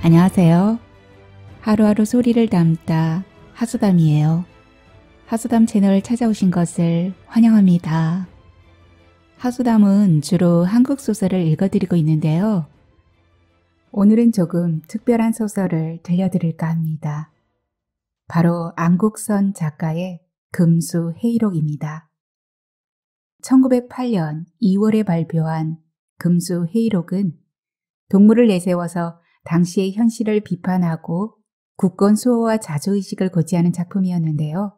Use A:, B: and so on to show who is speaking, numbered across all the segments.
A: 안녕하세요. 하루하루 소리를 담다 하수담이에요. 하수담 채널 찾아오신 것을 환영합니다. 하수담은 주로 한국 소설을 읽어드리고 있는데요. 오늘은 조금 특별한 소설을 들려드릴까 합니다. 바로 안국선 작가의 금수회의록입니다. 1908년 2월에 발표한 금수회의록은 동물을 내세워서 당시의 현실을 비판하고 굳건 수호와 자조의식을 고취하는 작품이었는데요.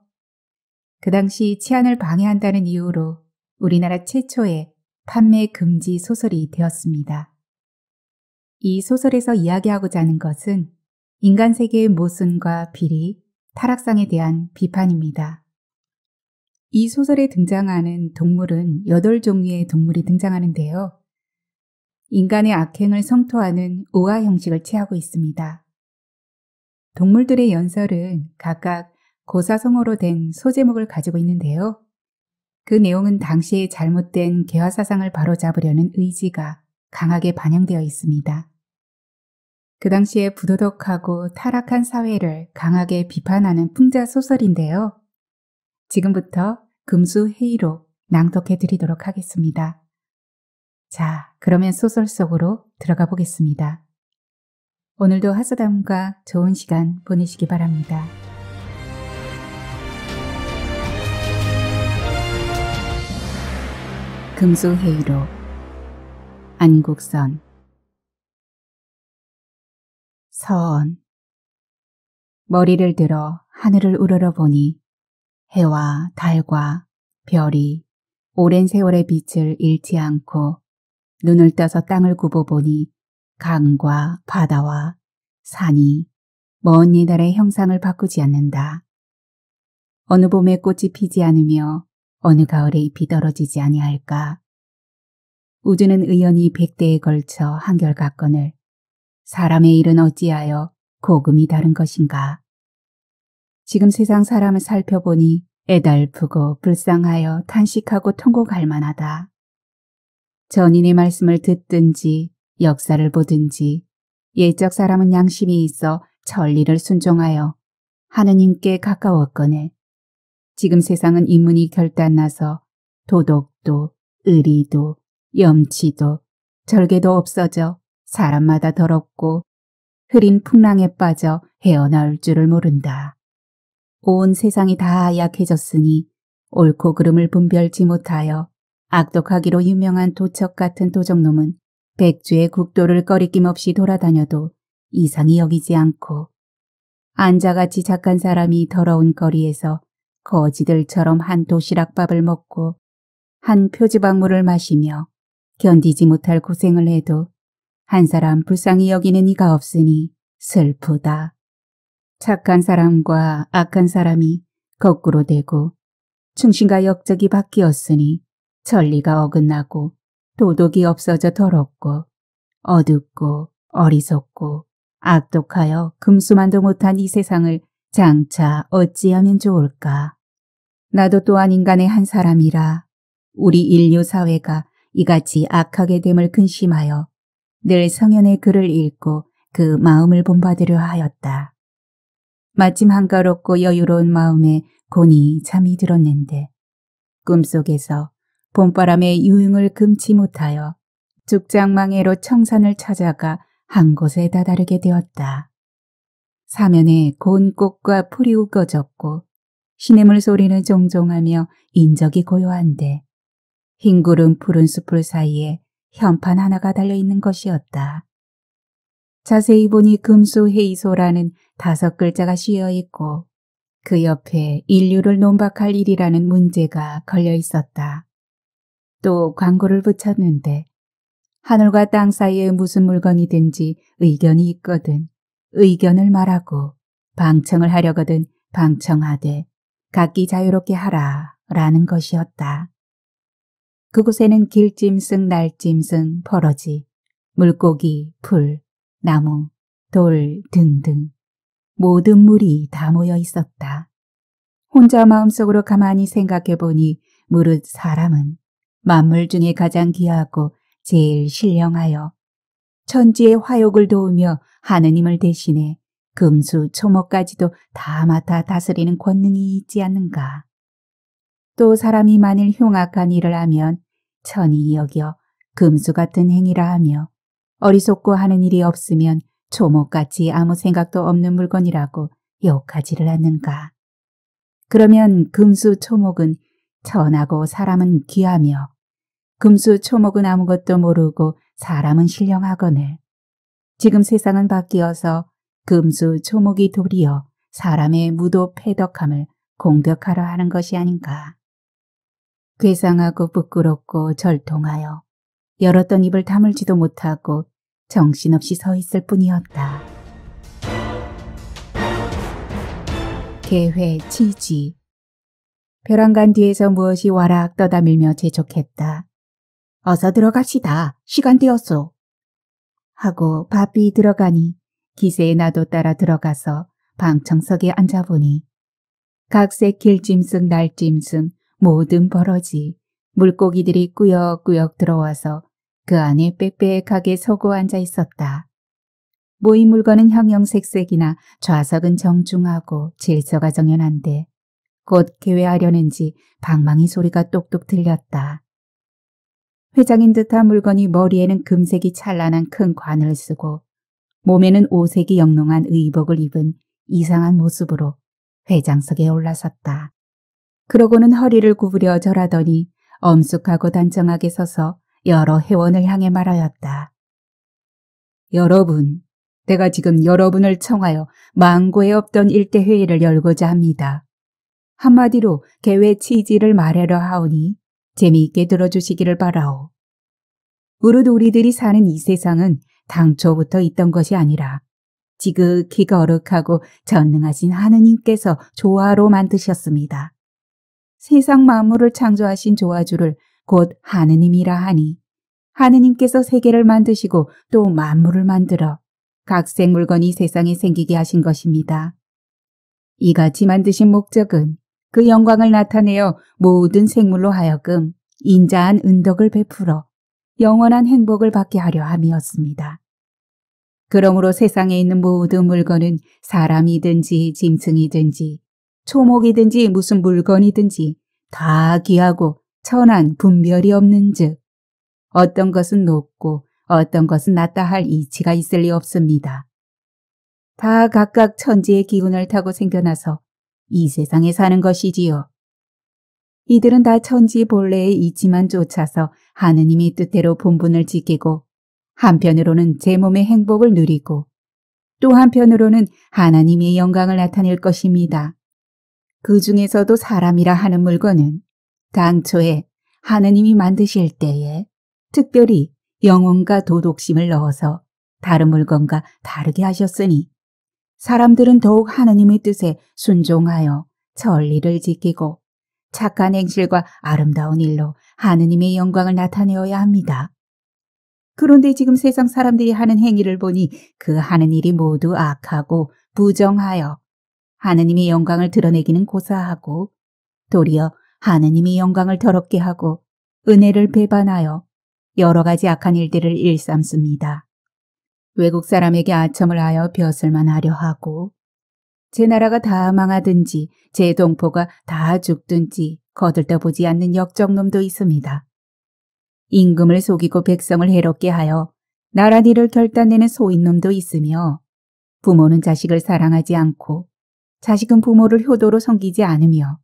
A: 그 당시 치안을 방해한다는 이유로 우리나라 최초의 판매 금지 소설이 되었습니다. 이 소설에서 이야기하고자 하는 것은 인간 세계의 모순과 비리, 타락상에 대한 비판입니다. 이 소설에 등장하는 동물은 8종류의 동물이 등장하는데요. 인간의 악행을 성토하는 우화 형식을 취하고 있습니다. 동물들의 연설은 각각 고사성어로 된 소제목을 가지고 있는데요. 그 내용은 당시의 잘못된 개화사상을 바로잡으려는 의지가 강하게 반영되어 있습니다. 그 당시에 부도덕하고 타락한 사회를 강하게 비판하는 풍자소설인데요. 지금부터 금수회의록 낭독해 드리도록 하겠습니다. 자, 그러면 소설 속으로 들어가 보겠습니다. 오늘도 하수담과 좋은 시간 보내시기 바랍니다. 금수회의록 안국선 서원 머리를 들어 하늘을 우러러보니 해와 달과 별이 오랜 세월의 빛을 잃지 않고 눈을 떠서 땅을 굽어보니 강과 바다와 산이 먼 예달의 형상을 바꾸지 않는다. 어느 봄에 꽃이 피지 않으며 어느 가을에 잎이 떨어지지 아니할까. 우주는 의연히 100대에 걸쳐 한결같거늘 사람의 일은 어찌하여 고금이 다른 것인가. 지금 세상 사람을 살펴보니 애달프고 불쌍하여 탄식하고 통곡할 만하다. 전인의 말씀을 듣든지 역사를 보든지 옛적 사람은 양심이 있어 천리를 순종하여 하느님께 가까웠거늘 지금 세상은 인문이 결단나서 도덕도 의리도 염치도 절개도 없어져 사람마다 더럽고 흐린 풍랑에 빠져 헤어나올 줄을 모른다. 온 세상이 다 약해졌으니 옳고 그름을 분별지 못하여 악독하기로 유명한 도척 같은 도적놈은 백주의 국도를 꺼리낌 없이 돌아다녀도 이상히 여기지 않고 안자같이 착한 사람이 더러운 거리에서 거지들처럼 한 도시락밥을 먹고 한 표지박물을 마시며 견디지 못할 고생을 해도 한 사람 불쌍히 여기는 이가 없으니 슬프다. 착한 사람과 악한 사람이 거꾸로 되고 충신과 역적이 바뀌었으니 천리가 어긋나고 도덕이 없어져 더럽고 어둡고 어리석고 악독하여 금수만도 못한 이 세상을 장차 어찌하면 좋을까. 나도 또한 인간의 한 사람이라 우리 인류 사회가 이같이 악하게 됨을 근심하여 늘 성현의 글을 읽고 그 마음을 본받으려 하였다. 마침 한가롭고 여유로운 마음에 곤히 잠이 들었는데 꿈속에서 봄바람의 유흥을 금치 못하여 죽장망해로 청산을 찾아가 한 곳에 다다르게 되었다. 사면에 고운 꽃과 풀이 우거졌고 시냇물 소리는 종종하며 인적이 고요한데 흰구름 푸른 숲을 사이에 현판 하나가 달려있는 것이었다. 자세히 보니 금수회의소라는 5글자가 씌어있고 그 옆에 인류를 논박할 일이라는 문제가 걸려있었다. 또 광고를 붙였는데 하늘과 땅 사이에 무슨 물건이든지 의견이 있거든 의견을 말하고 방청을 하려거든 방청하되 각기 자유롭게 하라 라는 것이었다. 그곳에는 길짐승, 날짐승, 버러지, 물고기, 풀, 나무, 돌 등등 모든 물이 다 모여 있었다. 혼자 마음속으로 가만히 생각해보니 무릇 사람은 만물 중에 가장 귀하고 제일 신령하여 천지의 화욕을 도우며 하느님을 대신해 금수, 초목까지도 다 맡아 다스리는 권능이 있지 않는가. 또 사람이 만일 흉악한 일을 하면 천히 여겨 금수 같은 행위라 하며 어리석고 하는 일이 없으면 초목같이 아무 생각도 없는 물건이라고 욕하지를 않는가. 그러면 금수, 초목은 천하고 사람은 귀하며 금수, 초목은 아무것도 모르고 사람은 신령하거늘 지금 세상은 바뀌어서 금수, 초목이 도리어 사람의 무도 패덕함을 공격하려 하는 것이 아닌가. 괴상하고 부끄럽고 절통하여 열었던 입을 다물지도 못하고 정신없이 서 있을 뿐이었다. 개회, 치지. 벼랑간 뒤에서 무엇이 와락 떠다밀며 재촉했다. 어서 들어갑시다. 시간 되었소. 하고 바삐 들어가니 기세에 나도 따라 들어가서 방청석에 앉아보니 각색 길짐승 날짐승 모든 버러지 물고기들이 꾸역꾸역 들어와서 그 안에 빽빽하게 서고 앉아 있었다. 모인 물건은 형형색색이나 좌석은 정중하고 질서가 정연한데 곧 개회하려는지 방망이 소리가 똑똑 들렸다. 회장인 듯한 물건이 머리에는 금색이 찬란한 큰 관을 쓰고 몸에는 오색이 영롱한 의복을 입은 이상한 모습으로 회장석에 올라섰다. 그러고는 허리를 구부려 절하더니 엄숙하고 단정하게 서서 여러 회원을 향해 말하였다. 여러분, 내가 지금 여러분을 청하여 망고에 없던 일대회의를 열고자 합니다. 한마디로 개회 취지를 말하려 하오니 재미있게 들어주시기를 바라오. 무릇 우리들이 사는 이 세상은 당초부터 있던 것이 아니라 지극히 거룩하고 전능하신 하느님께서 조화로 만드셨습니다. 세상 만물을 창조하신 조화주를 곧 하느님이라 하니 하느님께서 세계를 만드시고 또 만물을 만들어 각색 물건이 세상에 생기게 하신 것입니다. 이같이 만드신 목적은 그 영광을 나타내어 모든 생물로 하여금 인자한 은덕을 베풀어 영원한 행복을 받게 하려 함이었습니다. 그러므로 세상에 있는 모든 물건은 사람이든지 짐승이든지 초목이든지 무슨 물건이든지 다 귀하고 천한 분별이 없는 즉 어떤 것은 높고 어떤 것은 낮다 할 이치가 있을 리 없습니다. 다 각각 천지의 기운을 타고 생겨나서 이 세상에 사는 것이지요. 이들은 다 천지 본래의 이치만 쫓아서 하느님의 뜻대로 본분을 지키고 한편으로는 제 몸의 행복을 누리고 또 한편으로는 하나님의 영광을 나타낼 것입니다. 그 중에서도 사람이라 하는 물건은 당초에 하느님이 만드실 때에 특별히 영혼과 도덕심을 넣어서 다른 물건과 다르게 하셨으니 사람들은 더욱 하느님의 뜻에 순종하여 천리를 지키고 착한 행실과 아름다운 일로 하느님의 영광을 나타내어야 합니다. 그런데 지금 세상 사람들이 하는 행위를 보니 그 하는 일이 모두 악하고 부정하여 하느님의 영광을 드러내기는 고사하고 도리어 하느님의 영광을 더럽게 하고 은혜를 배반하여 여러 가지 악한 일들을 일삼습니다. 외국 사람에게 아첨을 하여 벼슬만 하려 하고 제 나라가 다 망하든지 제 동포가 다 죽든지 거들떠보지 않는 역적놈도 있습니다. 임금을 속이고 백성을 해롭게 하여 나라 일을 결단내는 소인놈도 있으며 부모는 자식을 사랑하지 않고 자식은 부모를 효도로 섬기지 않으며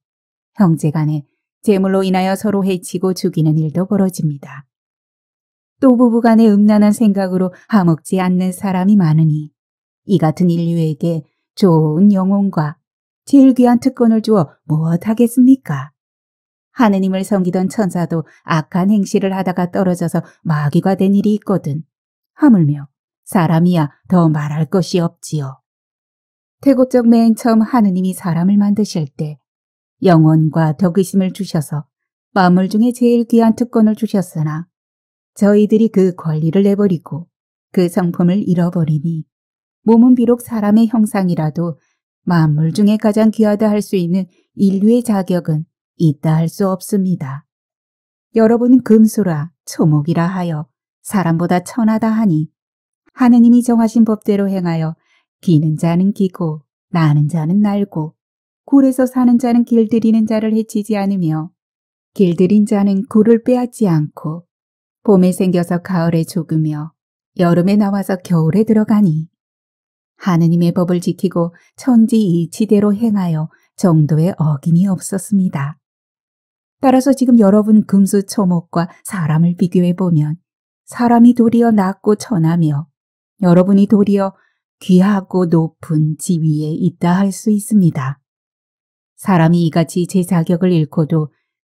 A: 형제간에 재물로 인하여 서로 해치고 죽이는 일도 벌어집니다. 또 부부간에 음란한 생각으로 화목지 않는 사람이 많으니 이 같은 인류에게 좋은 영혼과 제일 귀한 특권을 주어 무엇하겠습니까? 하느님을 섬기던 천사도 악한 행실을 하다가 떨어져서 마귀가 된 일이 있거든. 하물며 사람이야 더 말할 것이 없지요. 태고적 맨 처음 하느님이 사람을 만드실 때 영혼과 덕의심을 주셔서 만물 중에 제일 귀한 특권을 주셨으나 저희들이 그 권리를 내버리고 그 성품을 잃어버리니 몸은 비록 사람의 형상이라도 만물 중에 가장 귀하다 할 수 있는 인류의 자격은 있다 할 수 없습니다. 여러분은 금수라 초목이라 하여 사람보다 천하다 하니 하느님이 정하신 법대로 행하여 기는 자는 기고 나는 자는 날고 굴에서 사는 자는 길들이는 자를 해치지 않으며 길들인 자는 굴을 빼앗지 않고 봄에 생겨서 가을에 죽으며 여름에 나와서 겨울에 들어가니 하느님의 법을 지키고 천지이치대로 행하여 정도의 어김이 없었습니다. 따라서 지금 여러분 금수초목과 사람을 비교해 보면 사람이 도리어 낮고 천하며 여러분이 도리어 귀하고 높은 지위에 있다 할 수 있습니다. 사람이 이같이 제 자격을 잃고도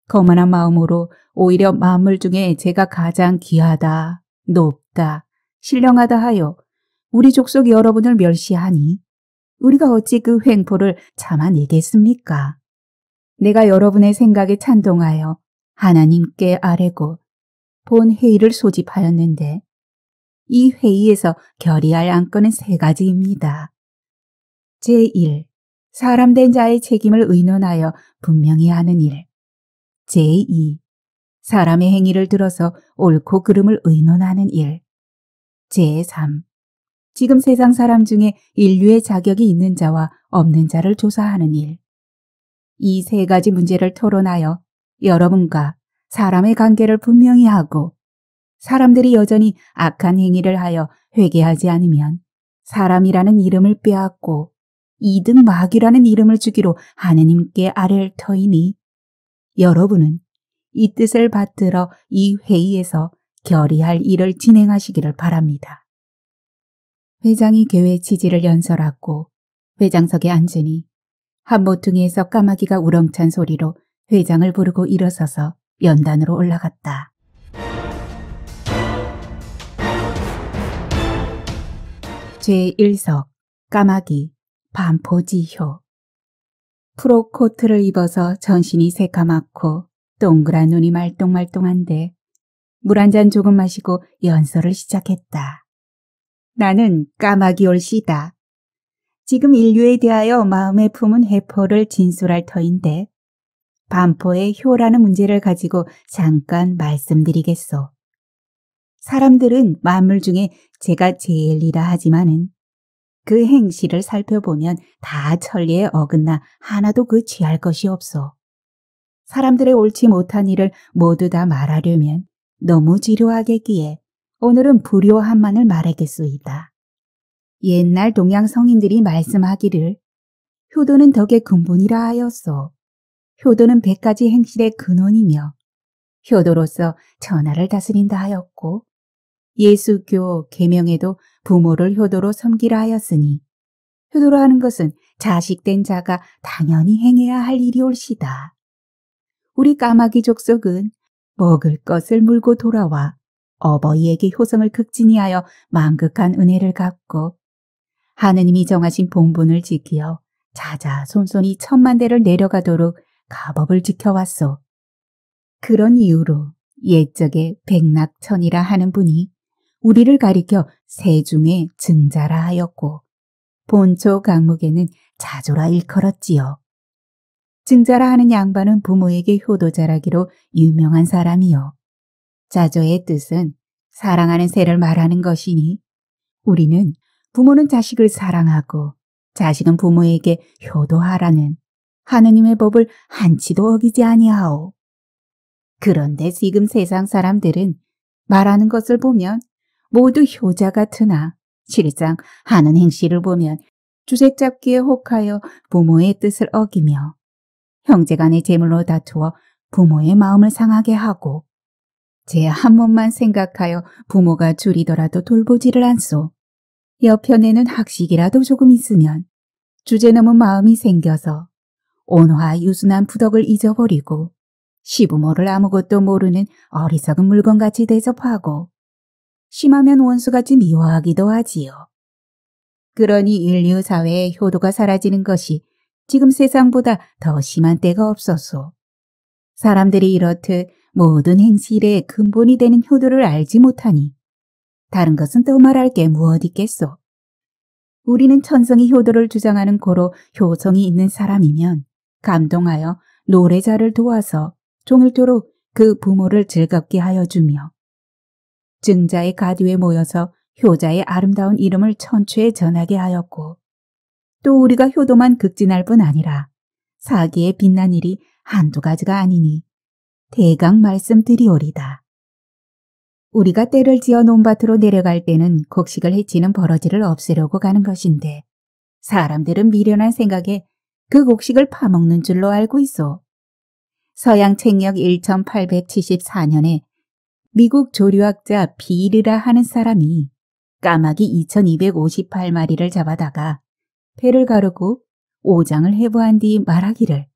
A: 거만한 마음으로 오히려 만물 중에 제가 가장 귀하다, 높다, 신령하다 하여 우리 족속 여러분을 멸시하니 우리가 어찌 그 횡포를 참아내겠습니까? 내가 여러분의 생각에 찬동하여 하나님께 아뢰고 본 회의를 소집하였는데 이 회의에서 결의할 안건은 3가지입니다. 제1. 사람 된 자의 책임을 의논하여 분명히 하는 일. 제2. 사람의 행위를 들어서 옳고 그름을 의논하는 일. 제3. 지금 세상 사람 중에 인류의 자격이 있는 자와 없는 자를 조사하는 일. 이 3가지 문제를 토론하여 여러분과 사람의 관계를 분명히 하고 사람들이 여전히 악한 행위를 하여 회개하지 않으면 사람이라는 이름을 빼앗고 이등 마귀라는 이름을 주기로 하느님께 아랠 터이니 여러분은 이 뜻을 받들어 이 회의에서 결의할 일을 진행하시기를 바랍니다. 회장이 교회 지지를 연설하고 회장석에 앉으니 한 모퉁이에서 까마귀가 우렁찬 소리로 회장을 부르고 일어서서 연단으로 올라갔다. 제1석 까마귀 반포지효. 프로코트를 입어서 전신이 새까맣고 동그란 눈이 말똥말똥한데 물 한 잔 조금 마시고 연설을 시작했다. 나는 까마귀 올시다. 지금 인류에 대하여 마음에 품은 해포를 진술할 터인데 반포의 효라는 문제를 가지고 잠깐 말씀드리겠소. 사람들은 만물 중에 제가 제일이라 하지만은 그 행실을 살펴보면 다 천리에 어긋나 하나도 그 취할 것이 없소. 사람들의 옳지 못한 일을 모두 다 말하려면 너무 지루하겠기에 오늘은 불효한만을 말하겠소이다. 옛날 동양 성인들이 말씀하기를 효도는 덕의 근본이라 하였소. 효도는 100가지 행실의 근원이며 효도로서 천하를 다스린다 하였고 예수교 계명에도 부모를 효도로 섬기라 하였으니 효도로 하는 것은 자식된 자가 당연히 행해야 할 일이 옳시다. 우리 까마귀 족속은 먹을 것을 물고 돌아와 어버이에게 효성을 극진히하여 만극한 은혜를 갚고 하느님이 정하신 본분을 지키어 자자손손이 10,000대를 내려가도록 가법을 지켜왔소. 그런 이유로 옛적에 백낙천이라 하는 분이 우리를 가리켜 세중에 증자라 하였고 본초 강목에는 자조라 일컬었지요. 증자라 하는 양반은 부모에게 효도 잘하기로 유명한 사람이요. 자조의 뜻은 사랑하는 새를 말하는 것이니 우리는 부모는 자식을 사랑하고 자식은 부모에게 효도하라는 하느님의 법을 한치도 어기지 아니하오. 그런데 지금 세상 사람들은 말하는 것을 보면 모두 효자 같으나 실상 하는 행실을 보면 주색 잡기에 혹하여 부모의 뜻을 어기며 형제간의 재물로 다투어 부모의 마음을 상하게 하고 제 한 몸만 생각하여 부모가 줄이더라도 돌보지를 않소. 옆편에는 학식이라도 조금 있으면 주제넘은 마음이 생겨서 온화 유순한 부덕을 잊어버리고 시부모를 아무것도 모르는 어리석은 물건같이 대접하고 심하면 원수같이 미워하기도 하지요. 그러니 인류 사회의 효도가 사라지는 것이 지금 세상보다 더 심한 때가 없었소. 사람들이 이렇듯 모든 행실의 근본이 되는 효도를 알지 못하니 다른 것은 또 말할 게 무엇 있겠소. 우리는 천성이 효도를 주장하는 고로 효성이 있는 사람이면 감동하여 노래자를 도와서 종일토록 그 부모를 즐겁게 하여 주며 증자의 가뒤에 모여서 효자의 아름다운 이름을 천추에 전하게 하였고 또 우리가 효도만 극진할 뿐 아니라 사기에 빛난 일이 한두 가지가 아니니 대강 말씀드리오리다. 우리가 때를 지어 논밭으로 내려갈 때는 곡식을 해치는 버러지를 없애려고 가는 것인데 사람들은 미련한 생각에 그 곡식을 파먹는 줄로 알고 있어. 서양 책력 1874년에 미국 조류학자 비르라 하는 사람이 까마귀 2258마리를 잡아다가 배를 가르고 오장을 해부한 뒤 말하기를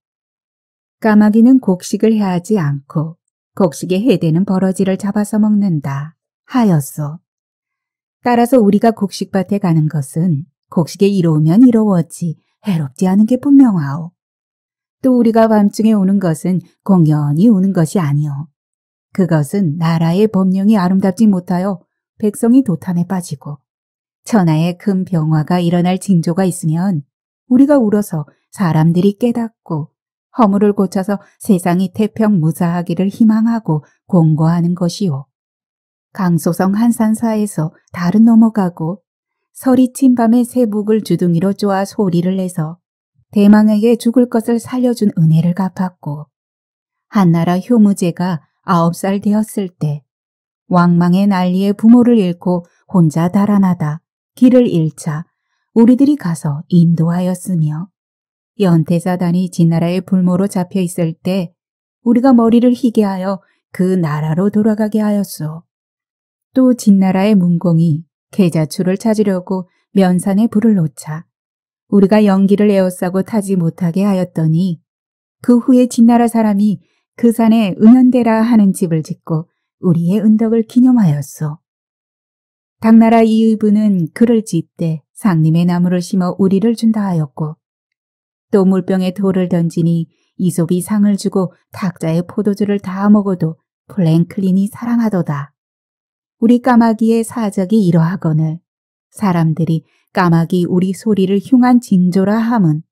A: 까마귀는 곡식을 해하지 않고 곡식에 해대는 버러지를 잡아서 먹는다 하였소. 따라서 우리가 곡식밭에 가는 것은 곡식에 이로우면 이로웠지 해롭지 않은 게 분명하오. 또 우리가 밤중에 우는 것은 공연히 우는 것이 아니오. 그것은 나라의 법령이 아름답지 못하여 백성이 도탄에 빠지고 천하에 큰 병화가 일어날 징조가 있으면 우리가 울어서 사람들이 깨닫고 허물을 고쳐서 세상이 태평무사하기를 희망하고 공고하는 것이요. 강소성 한산사에서 달은 넘어가고 설이 친 밤에 새북을 주둥이로 쪼아 소리를 내서 대망에게 죽을 것을 살려준 은혜를 갚았고 한나라 효무제가 9살 되었을 때 왕망의 난리에 부모를 잃고 혼자 달아나다 길을 잃자 우리들이 가서 인도하였으며 연태사단이 진나라의 불모로 잡혀 있을 때 우리가 머리를 희게 하여 그 나라로 돌아가게 하였소. 또 진나라의 문공이 계자추를 찾으려고 면산에 불을 놓자 우리가 연기를 에워싸고 타지 못하게 하였더니 그 후에 진나라 사람이 그 산에 은연대라 하는 집을 짓고 우리의 은덕을 기념하였소. 당나라 이의부는 그를 짓되 상림의 나무를 심어 우리를 준다 하였고 또 물병에 돌을 던지니 이솝이 상을 주고 탁자의 포도주를 다 먹어도 플랭클린이 사랑하도다. 우리 까마귀의 사적이 이러하거늘 사람들이 까마귀 우리 소리를 흉한 징조라 함은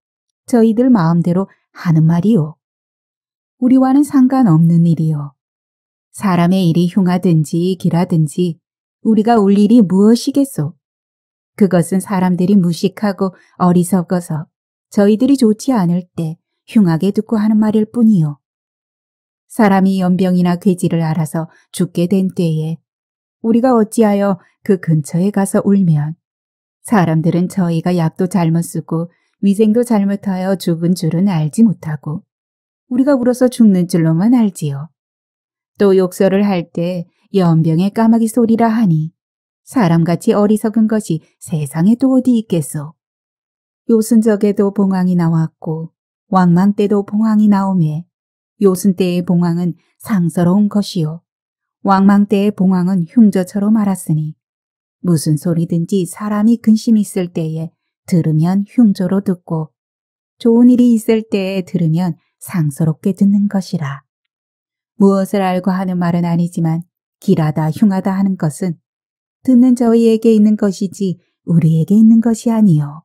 A: 저희들 마음대로 하는 말이요. 우리와는 상관없는 일이요. 사람의 일이 흉하든지 기라든지 우리가 울 일이 무엇이겠소. 그것은 사람들이 무식하고 어리석어서 저희들이 좋지 않을 때 흉하게 듣고 하는 말일 뿐이요. 사람이 연병이나 괴지를 알아서 죽게 된 때에 우리가 어찌하여 그 근처에 가서 울면 사람들은 저희가 약도 잘못 쓰고 위생도 잘못하여 죽은 줄은 알지 못하고 우리가 울어서 죽는 줄로만 알지요. 또 욕설을 할 때 연병의 까마귀 소리라 하니 사람같이 어리석은 것이 세상에 또 어디 있겠소. 요순적에도 봉황이 나왔고 왕망 때도 봉황이 나오매 요순 때의 봉황은 상서로운 것이요 왕망 때의 봉황은 흉저처로 말았으니 무슨 소리든지 사람이 근심 있을 때에 들으면 흉조로 듣고 좋은 일이 있을 때에 들으면 상서롭게 듣는 것이라. 무엇을 알고 하는 말은 아니지만 길하다 흉하다 하는 것은 듣는 저희에게 있는 것이지 우리에게 있는 것이 아니요.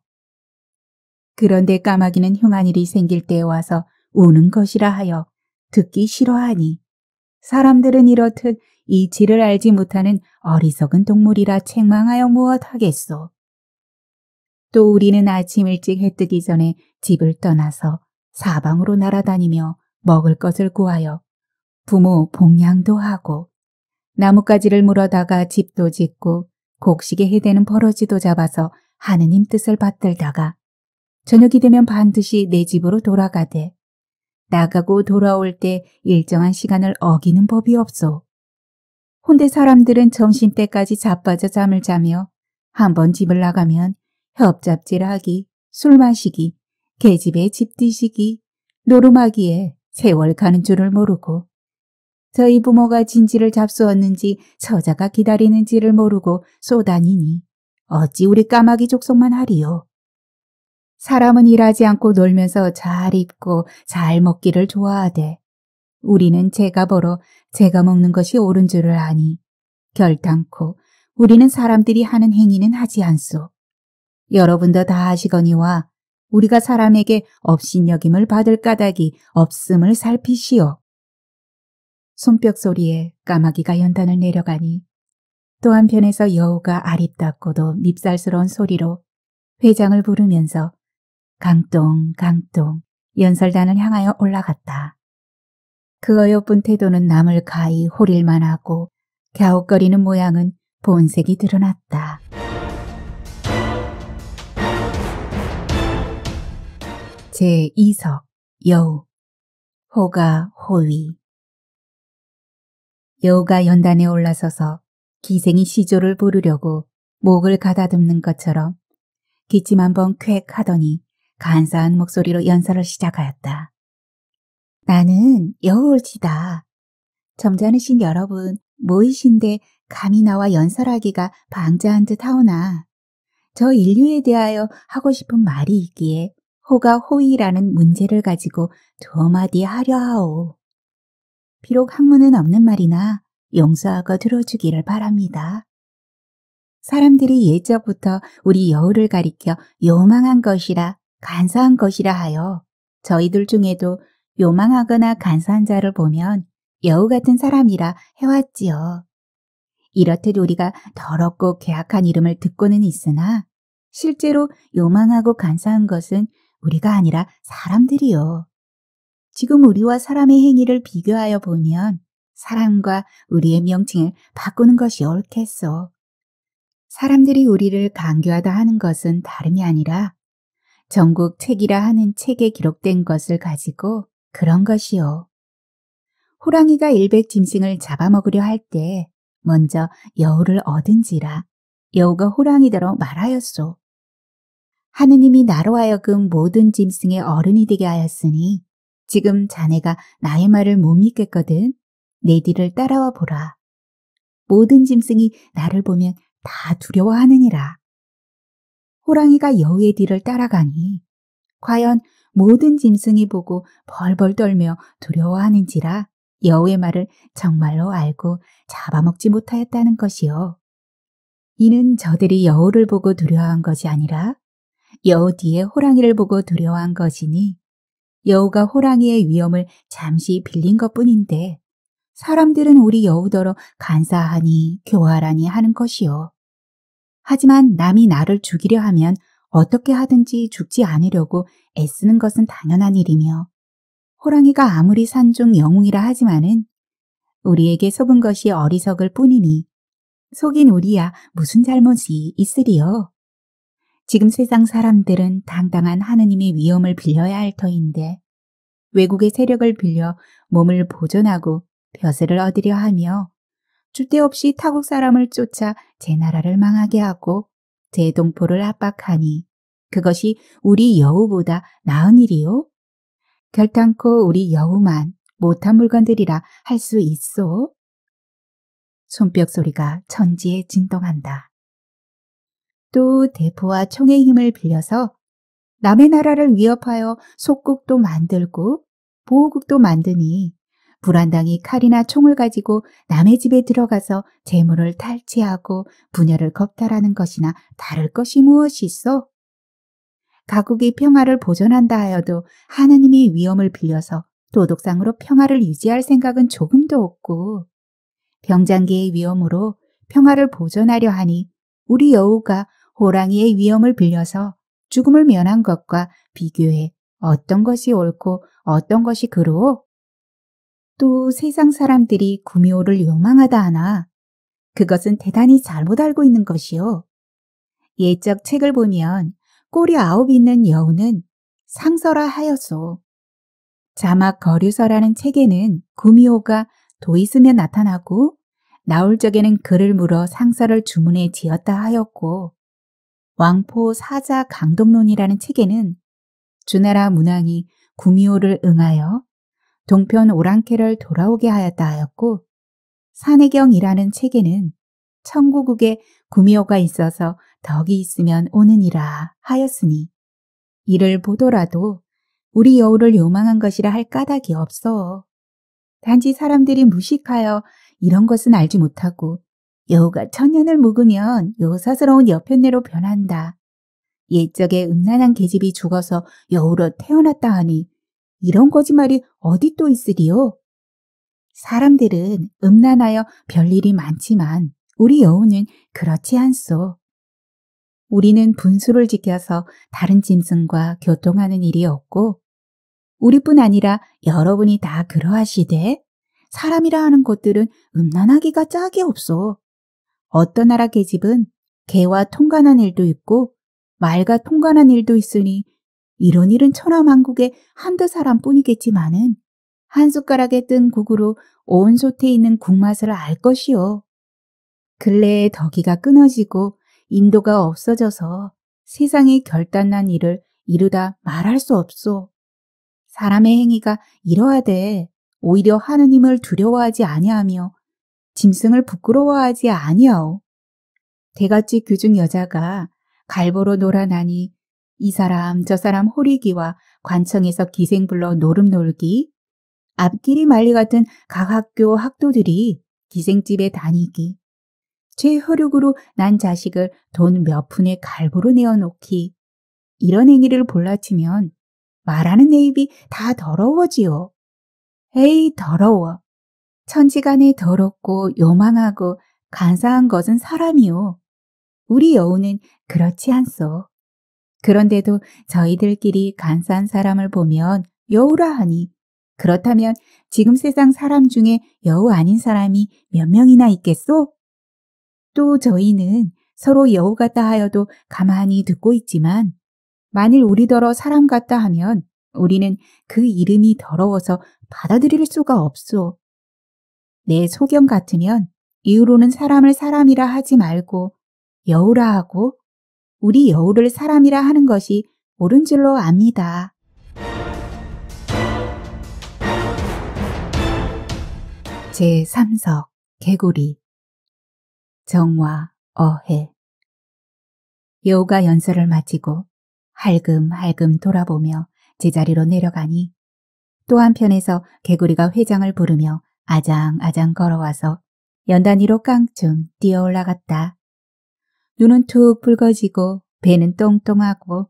A: 그런데 까마귀는 흉한 일이 생길 때에 와서 우는 것이라 하여 듣기 싫어하니 사람들은 이렇듯 이치를 알지 못하는 어리석은 동물이라 책망하여 무엇하겠소. 또 우리는 아침 일찍 해 뜨기 전에 집을 떠나서 사방으로 날아다니며 먹을 것을 구하여 부모 봉양도 하고 나뭇가지를 물어다가 집도 짓고 곡식에 해대는 버러지도 잡아서 하느님 뜻을 받들다가 저녁이 되면 반드시 내 집으로 돌아가되 나가고 돌아올 때 일정한 시간을 어기는 법이 없소. 혼대 사람들은 점심때까지 자빠져 잠을 자며 한번 집을 나가면 협잡질하기, 술 마시기, 계집에 집 뒤지기, 노름하기에 세월 가는 줄을 모르고 저희 부모가 진지를 잡수었는지 처자가 기다리는지를 모르고 쏘다니니 어찌 우리 까마귀 족속만 하리요. 사람은 일하지 않고 놀면서 잘 입고 잘 먹기를 좋아하되 우리는 제가 벌어 제가 먹는 것이 옳은 줄을 아니 결단코 우리는 사람들이 하는 행위는 하지 않소. 여러분도 다 아시거니와 우리가 사람에게 업신여김을 받을 까닭이 없음을 살피시오. 손뼉 소리에 까마귀가 연단을 내려가니 또 한편에서 여우가 아립답고도 밉살스러운 소리로 회장을 부르면서 강동 강동 연설단을 향하여 올라갔다. 그 어여쁜 태도는 남을 가히 호릴만 하고 갸웃거리는 모양은 본색이 드러났다. 제2석 여우 호가 호위. 여우가 연단에 올라서서 기생이 시조를 부르려고 목을 가다듬는 것처럼 기침 한번 쾌 하더니 간사한 목소리로 연설을 시작하였다. 나는 여우올지다. 점잖으신 여러분 모이신데 감히 나와 연설하기가 방자한 듯 하오나 저 인류에 대하여 하고 싶은 말이 있기에 호가 호위라는 문제를 가지고 두 마디 하려 하오. 비록 학문은 없는 말이나 용서하고 들어주기를 바랍니다. 사람들이 예적부터 우리 여우를 가리켜 요망한 것이라 간사한 것이라 하여 저희들 중에도 요망하거나 간사한 자를 보면 여우 같은 사람이라 해왔지요. 이렇듯 우리가 더럽고 괴악한 이름을 듣고는 있으나 실제로 요망하고 간사한 것은 우리가 아니라 사람들이요. 지금 우리와 사람의 행위를 비교하여 보면 사람과 우리의 명칭을 바꾸는 것이 옳겠소. 사람들이 우리를 강교하다 하는 것은 다름이 아니라 전국 책이라 하는 책에 기록된 것을 가지고 그런 것이요. 호랑이가 일백짐승을 잡아먹으려 할 때 먼저 여우를 얻은지라 여우가 호랑이대로 말하였소. 하느님이 나로 하여금 모든 짐승의 어른이 되게 하였으니 지금 자네가 나의 말을 못 믿겠거든. 내 뒤를 따라와 보라. 모든 짐승이 나를 보면 다 두려워하느니라. 호랑이가 여우의 뒤를 따라가니 과연 모든 짐승이 보고 벌벌 떨며 두려워하는지라 여우의 말을 정말로 알고 잡아먹지 못하였다는 것이요. 이는 저들이 여우를 보고 두려워한 것이 아니라 여우 뒤에 호랑이를 보고 두려워한 것이니 여우가 호랑이의 위험을 잠시 빌린 것뿐인데 사람들은 우리 여우더러 간사하니 교활하니 하는 것이요. 하지만 남이 나를 죽이려 하면 어떻게 하든지 죽지 않으려고 애쓰는 것은 당연한 일이며 호랑이가 아무리 산중 영웅이라 하지만은 우리에게 속은 것이 어리석을 뿐이니 속인 우리야 무슨 잘못이 있으리요. 지금 세상 사람들은 당당한 하느님의 위엄을 빌려야 할 터인데 외국의 세력을 빌려 몸을 보존하고 벼슬을 얻으려 하며 주대 없이 타국 사람을 쫓아 제 나라를 망하게 하고 제 동포를 압박하니 그것이 우리 여우보다 나은 일이요? 결단코 우리 여우만 못한 물건들이라 할 수 있소? 손뼉 소리가 천지에 진동한다. 또 대포와 총의 힘을 빌려서 남의 나라를 위협하여 속국도 만들고 보호국도 만드니 불안당이 칼이나 총을 가지고 남의 집에 들어가서 재물을 탈취하고 분열을 겁탈하는 것이나 다를 것이 무엇이 있어? 가국이 평화를 보존한다 하여도 하느님의 위엄을 빌려서 도덕상으로 평화를 유지할 생각은 조금도 없고 병장기의 위엄으로 평화를 보존하려 하니 우리 여우가 호랑이의 위엄을 빌려서 죽음을 면한 것과 비교해 어떤 것이 옳고 어떤 것이 그르오? 또 세상 사람들이 구미호를 요망하다 하나 그것은 대단히 잘못 알고 있는 것이요. 예적 책을 보면 꼬리 9 있는 여우는 상서라 하였소. 자막 거류서라는 책에는 구미호가 도있으며 나타나고 나올 적에는 그를 물어 상서를 주문해 지었다 하였고 왕포 사자 강동론이라는 책에는 주나라 문왕이 구미호를 응하여 동편 오랑캐를 돌아오게 하였다 하였고 산해경이라는 책에는 청구국에 구미호가 있어서 덕이 있으면 오느니라 하였으니 이를 보더라도 우리 여우를 요망한 것이라 할 까닭이 없어. 단지 사람들이 무식하여 이런 것은 알지 못하고 여우가 천년을 묵으면 요사스러운 여편네로 변한다. 옛적에 음란한 계집이 죽어서 여우로 태어났다 하니 이런 거짓말이 어디 또 있으리요? 사람들은 음란하여 별일이 많지만 우리 여우는 그렇지 않소. 우리는 분수를 지켜서 다른 짐승과 교통하는 일이 없고 우리뿐 아니라 여러분이 다 그러하시되 사람이라 하는 것들은 음란하기가 짝이 없소. 어떤 나라 계집은 개와 통관한 일도 있고 말과 통관한 일도 있으니 이런 일은 천하만국에 한두 사람뿐이겠지만은 한 숟가락에 뜬 국으로 온 솥에 있는 국맛을 알 것이요. 근래에 덕이가 끊어지고 인도가 없어져서 세상에 결단난 일을 이루다 말할 수 없소. 사람의 행위가 이러하되 오히려 하느님을 두려워하지 아니하며 짐승을 부끄러워하지 아니하오. 대갓집 귀중 여자가 갈보로 놀아나니 이 사람 저 사람 호리기와 관청에서 기생 불러 노름 놀기, 앞길이 말리 같은 각 학교 학도들이 기생집에 다니기, 제 혈육으로 난 자식을 돈 몇 푼에 갈보로 내어놓기, 이런 행위를 볼라치면 말하는 내 입이 다 더러워지요. 에이 더러워. 천지간에 더럽고 요망하고 간사한 것은 사람이요. 우리 여우는 그렇지 않소. 그런데도 저희들끼리 간사한 사람을 보면 여우라 하니 그렇다면 지금 세상 사람 중에 여우 아닌 사람이 몇 명이나 있겠소? 또 저희는 서로 여우 같다 하여도 가만히 듣고 있지만 만일 우리더러 사람 같다 하면 우리는 그 이름이 더러워서 받아들일 수가 없소. 내 소견 같으면 이후로는 사람을 사람이라 하지 말고 여우라 하고 우리 여우를 사람이라 하는 것이 옳은 줄로 압니다. 제3석 개구리 정화 어해 여우가 연설을 마치고 할금할금 돌아보며 제자리로 내려가니 또 한편에서 개구리가 회장을 부르며 아장아장 걸어와서 연단 위로 깡충 뛰어 올라갔다. 눈은 툭 붉어지고 배는 똥똥하고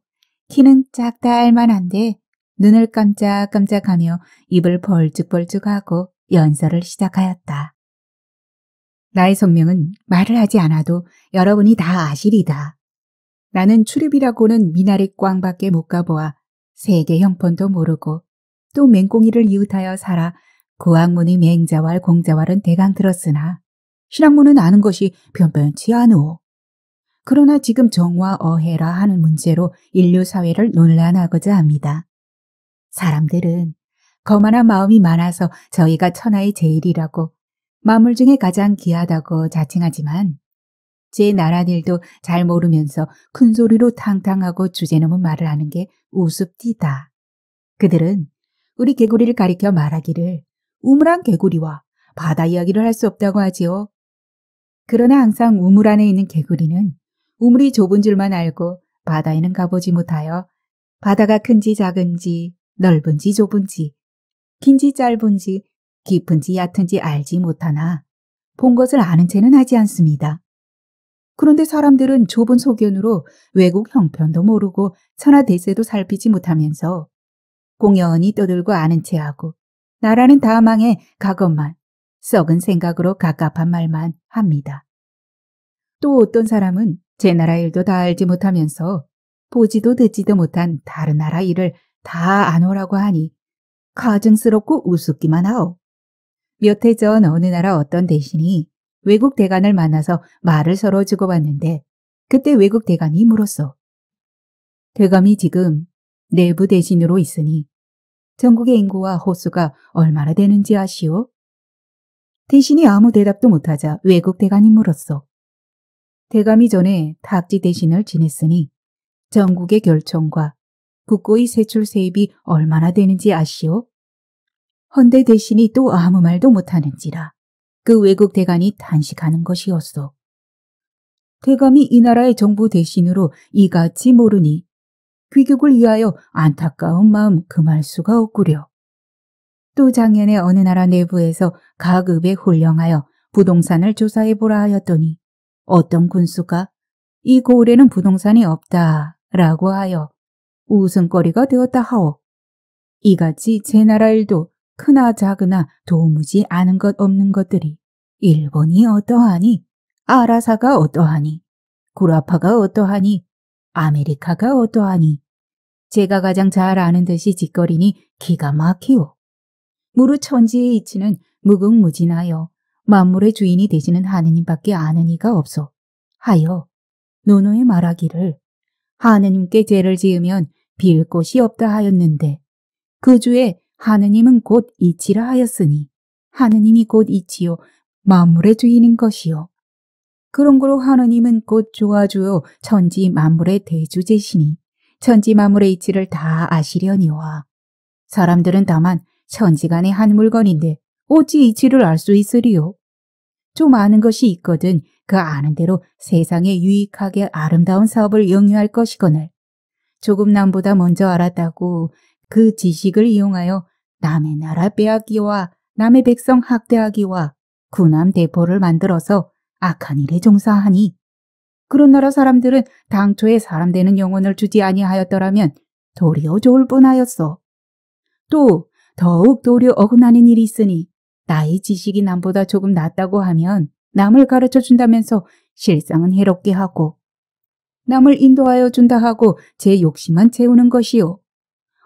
A: 키는 작다 할만한데 눈을 깜짝깜짝하며 입을 벌쭉벌쭉하고 연설을 시작하였다. 나의 성명은 말을 하지 않아도 여러분이 다 아시리다. 나는 출입이라고는 미나리 꽝밖에 못 가보아 세계 형편도 모르고 또 맹꽁이를 이웃하여 살아 고학문의 맹자왈 공자왈은 대강 들었으나 신학문은 아는 것이 변변치 않오. 그러나 지금 정화 어해라 하는 문제로 인류 사회를 논란하고자 합니다. 사람들은 거만한 마음이 많아서 저희가 천하의 제일이라고 만물 중에 가장 귀하다고 자칭하지만 제 나라일도 잘 모르면서 큰 소리로 탕탕하고 주제넘은 말을 하는 게 우습디다. 그들은 우리 개구리를 가리켜 말하기를 우물한 개구리와 바다 이야기를 할 수 없다고 하지요. 그러나 항상 우물 안에 있는 개구리는 우물이 좁은 줄만 알고 바다에는 가보지 못하여 바다가 큰지 작은지 넓은지 좁은지 긴지 짧은지 깊은지 얕은지 알지 못하나 본 것을 아는 채는 하지 않습니다. 그런데 사람들은 좁은 소견으로 외국 형편도 모르고 천하대세도 살피지 못하면서 공연히 떠들고 아는 체하고 나라는 다 망해 가것만 썩은 생각으로 갑갑한 말만 합니다. 또 어떤 사람은 제 나라 일도 다 알지 못하면서 보지도 듣지도 못한 다른 나라 일을 다 아노라고 하니 가증스럽고 우습기만 하오. 몇 해 전 어느 나라 어떤 대신이 외국 대간을 만나서 말을 서로 주고받는데 그때 외국 대간이 물었어. 대감이 지금 내부 대신으로 있으니 전국의 인구와 호수가 얼마나 되는지 아시오? 대신이 아무 대답도 못하자 외국 대간이 물었어. 대감이 전에 탁지 대신을 지냈으니 전국의 결총과 국고의 세출 세입이 얼마나 되는지 아시오? 헌데 대신이 또 아무 말도 못하는지라 그 외국 대간이 단식하는 것이었소. 대감이 이 나라의 정부 대신으로 이같이 모르니 귀국을 위하여 안타까운 마음 금할 수가 없구려. 또 작년에 어느 나라 내부에서 각 읍에 홀령하여 부동산을 조사해보라 하였더니 어떤 군수가 이 고을에는 부동산이 없다라고 하여 웃음거리가 되었다 하오. 이같이 제 나라 일도 크나 작으나 도무지 아는 것 없는 것들이 일본이 어떠하니 아라사가 어떠하니? 구라파가 어떠하니? 아메리카가 어떠하니? 제가 가장 잘 아는 듯이 짓거리니 기가 막히오. 무릇 천지의 이치는 무궁무진하여 만물의 주인이 되시는 하느님밖에 아는 이가 없소. 하여 노노의 말하기를 하느님께 죄를 지으면 빌 곳이 없다 하였는데 그 주에 하느님은 곧 이치라 하였으니 하느님이 곧 이치요 만물의 주인인 것이요. 그런고로 하느님은 곧 조아주요 천지 만물의 대주제시니 천지 만물의 이치를 다 아시려니와 사람들은 다만 천지간의 한 물건인데 어찌 이치를 알 수 있으리요? 좀 아는 것이 있거든 그 아는 대로 세상에 유익하게 아름다운 사업을 영위할 것이거늘 조금 남보다 먼저 알았다고 그 지식을 이용하여 남의 나라 빼앗기와 남의 백성 학대하기와 군함 대포를 만들어서 악한 일에 종사하니 그런 나라 사람들은 당초에 사람 되는 영혼을 주지 아니하였더라면 도리어 좋을 뻔하였소. 또 더욱 도리어 어긋나는 일이 있으니 나의 지식이 남보다 조금 낫다고 하면 남을 가르쳐 준다면서 실상은 해롭게 하고 남을 인도하여 준다 하고 제 욕심만 채우는 것이요.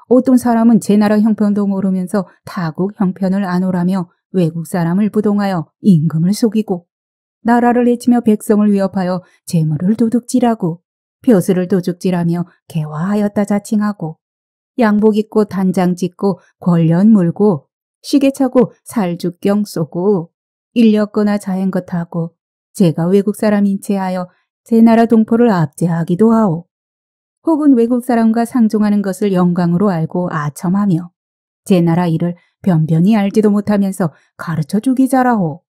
A: 어떤 사람은 제 나라 형편도 모르면서 타국 형편을 아노라며 외국 사람을 부동하여 임금을 속이고 나라를 해치며 백성을 위협하여 재물을 도둑질하고 벼슬을 도둑질하며 개화하였다 자칭하고 양복 입고 단장 짓고 권련 물고 시계 차고 살죽경 쏘고 인력거나 자행것 하고 제가 외국 사람인 채 하여 제 나라 동포를 압제하기도 하오. 혹은 외국 사람과 상종하는 것을 영광으로 알고 아첨하며 제 나라 일을 변변히 알지도 못하면서 가르쳐 주기 잘하오.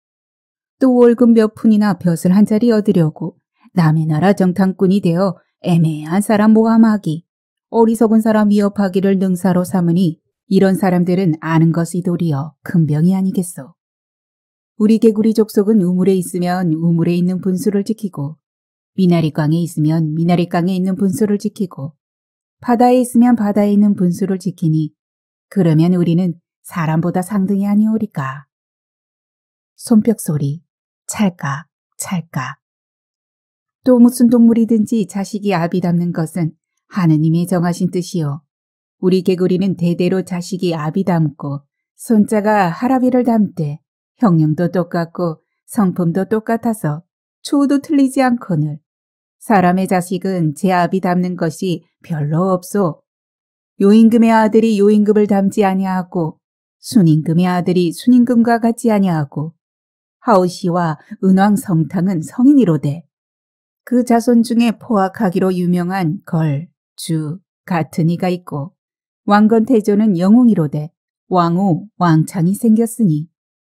A: 또 월급 몇 푼이나 벼슬 한 자리 얻으려고 남의 나라 정탐꾼이 되어 애매한 사람 모함하기, 어리석은 사람 위협하기를 능사로 삼으니 이런 사람들은 아는 것이 도리어 큰 병이 아니겠소. 우리 개구리 족속은 우물에 있으면 우물에 있는 분수를 지키고 미나리강에 있으면 미나리강에 있는 분수를 지키고 바다에 있으면 바다에 있는 분수를 지키니 그러면 우리는 사람보다 상등이 아니오리까. 손뼉소리 찰까 찰까. 또 무슨 동물이든지 자식이 아비 닮는 것은 하느님이 정하신 뜻이요. 우리 개구리는 대대로 자식이 아비 닮고 손자가 할아비를 닮되 형용도 똑같고 성품도 똑같아서 추도 틀리지 않거늘 사람의 자식은 제 아비 닮는 것이 별로 없소. 요임금의 아들이 요임금을 닮지 아니하고 순임금의 아들이 순임금과 같지 아니하고 하오시와 은왕 성탕은 성인이로되 그 자손 중에 포악하기로 유명한 걸, 주 같은 이가 있고 왕건태조는 영웅이로되 왕후, 왕창이 생겼으니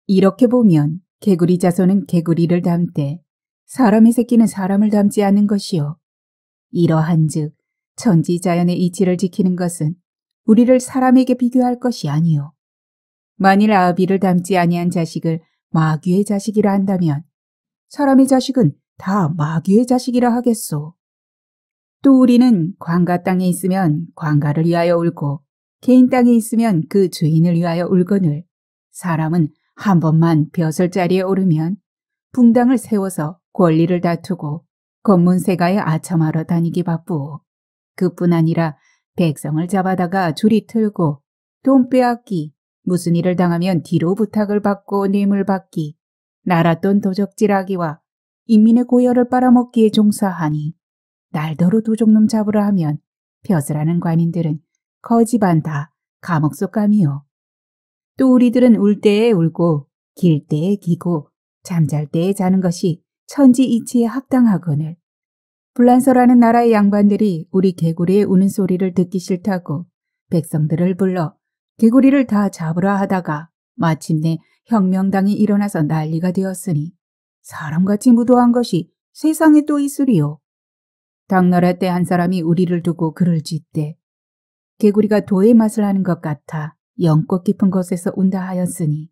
A: 이렇게 보면 개구리 자손은 개구리를 닮되 사람의 새끼는 사람을 닮지 않는 것이요. 이러한즉 천지자연의 이치를 지키는 것은 우리를 사람에게 비교할 것이 아니요. 만일 아비를 닮지 아니한 자식을 마귀의 자식이라 한다면 사람의 자식은 다 마귀의 자식이라 하겠소. 또 우리는 광가 땅에 있으면 광가를 위하여 울고 개인 땅에 있으면 그 주인을 위하여 울거늘 사람은 한 번만 벼슬자리에 오르면 붕당을 세워서 권리를 다투고 검문세가에 아첨하러 다니기 바쁘오. 그뿐 아니라 백성을 잡아다가 줄이 틀고 돈 빼앗기, 무슨 일을 당하면 뒤로 부탁을 받고 뇌물 받기, 나랏돈 도적질하기와 인민의 고열을 빨아먹기에 종사하니 날더러 도적놈 잡으라 하면 벼슬하는 관인들은 거지반 다 감옥 속감이요. 또 우리들은 울 때에 울고 길 때에 기고 잠잘 때에 자는 것이 천지 이치에 합당하거늘 불란서라는 나라의 양반들이 우리 개구리의 우는 소리를 듣기 싫다고 백성들을 불러 개구리를 다 잡으라 하다가 마침내 혁명당이 일어나서 난리가 되었으니 사람같이 무도한 것이 세상에 또 있으리요. 당나라 때 한 사람이 우리를 두고 글을 짓되 개구리가 도의 맛을 하는 것 같아 영꽃 깊은 곳에서 운다 하였으니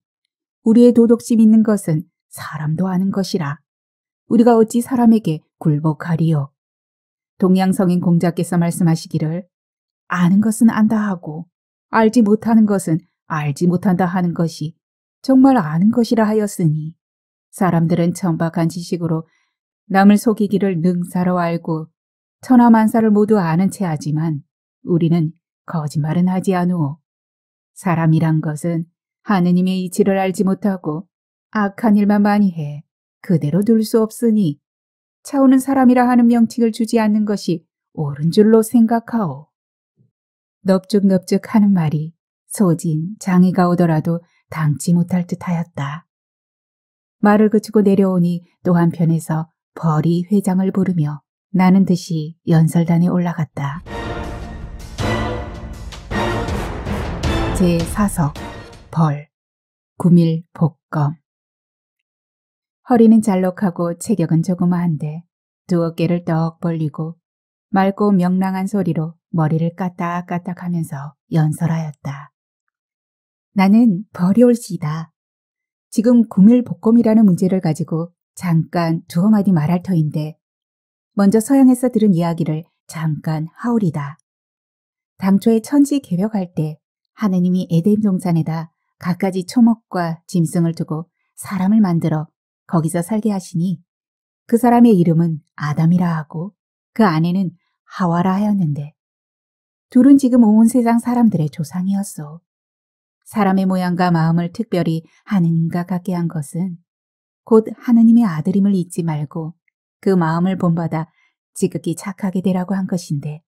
A: 우리의 도덕심 있는 것은 사람도 아는 것이라 우리가 어찌 사람에게 굴복하리요. 동양성인 공자께서 말씀하시기를 아는 것은 안다 하고 알지 못하는 것은 알지 못한다 하는 것이 정말 아는 것이라 하였으니 사람들은 천박한 지식으로 남을 속이기를 능사로 알고 천하만사를 모두 아는 채 하지만 우리는 거짓말은 하지 않으오. 사람이란 것은 하느님의 이치를 알지 못하고 악한 일만 많이 해 그대로 둘 수 없으니 차오는 사람이라 하는 명칭을 주지 않는 것이 옳은 줄로 생각하오. 넙죽넙죽 하는 말이 소진, 장애가 오더라도 당치 못할 듯하였다. 말을 그치고 내려오니 또 한편에서 벌이 회장을 부르며 나는 듯이 연설단에 올라갔다. 제4석 벌 구밀복검. 허리는 잘록하고 체격은 조그마한데 두 어깨를 떡 벌리고 맑고 명랑한 소리로 머리를 까딱까딱하면서 연설하였다. 나는 벌이 올시다. 지금 구밀복검이라는 문제를 가지고 잠깐 두어 마디 말할 터인데 먼저 서양에서 들은 이야기를 잠깐 하오리다. 당초에 천지 개벽할 때 하느님이 에덴 동산에다 갖가지 초목과 짐승을 두고 사람을 만들어 거기서 살게 하시니 그 사람의 이름은 아담이라 하고 그 아내는 하와라 하였는데 둘은 지금 온 세상 사람들의 조상이었소. 사람의 모양과 마음을 특별히 하느님과 같게 한 것은 곧 하느님의 아들임을 잊지 말고 그 마음을 본받아 지극히 착하게 되라고 한 것인데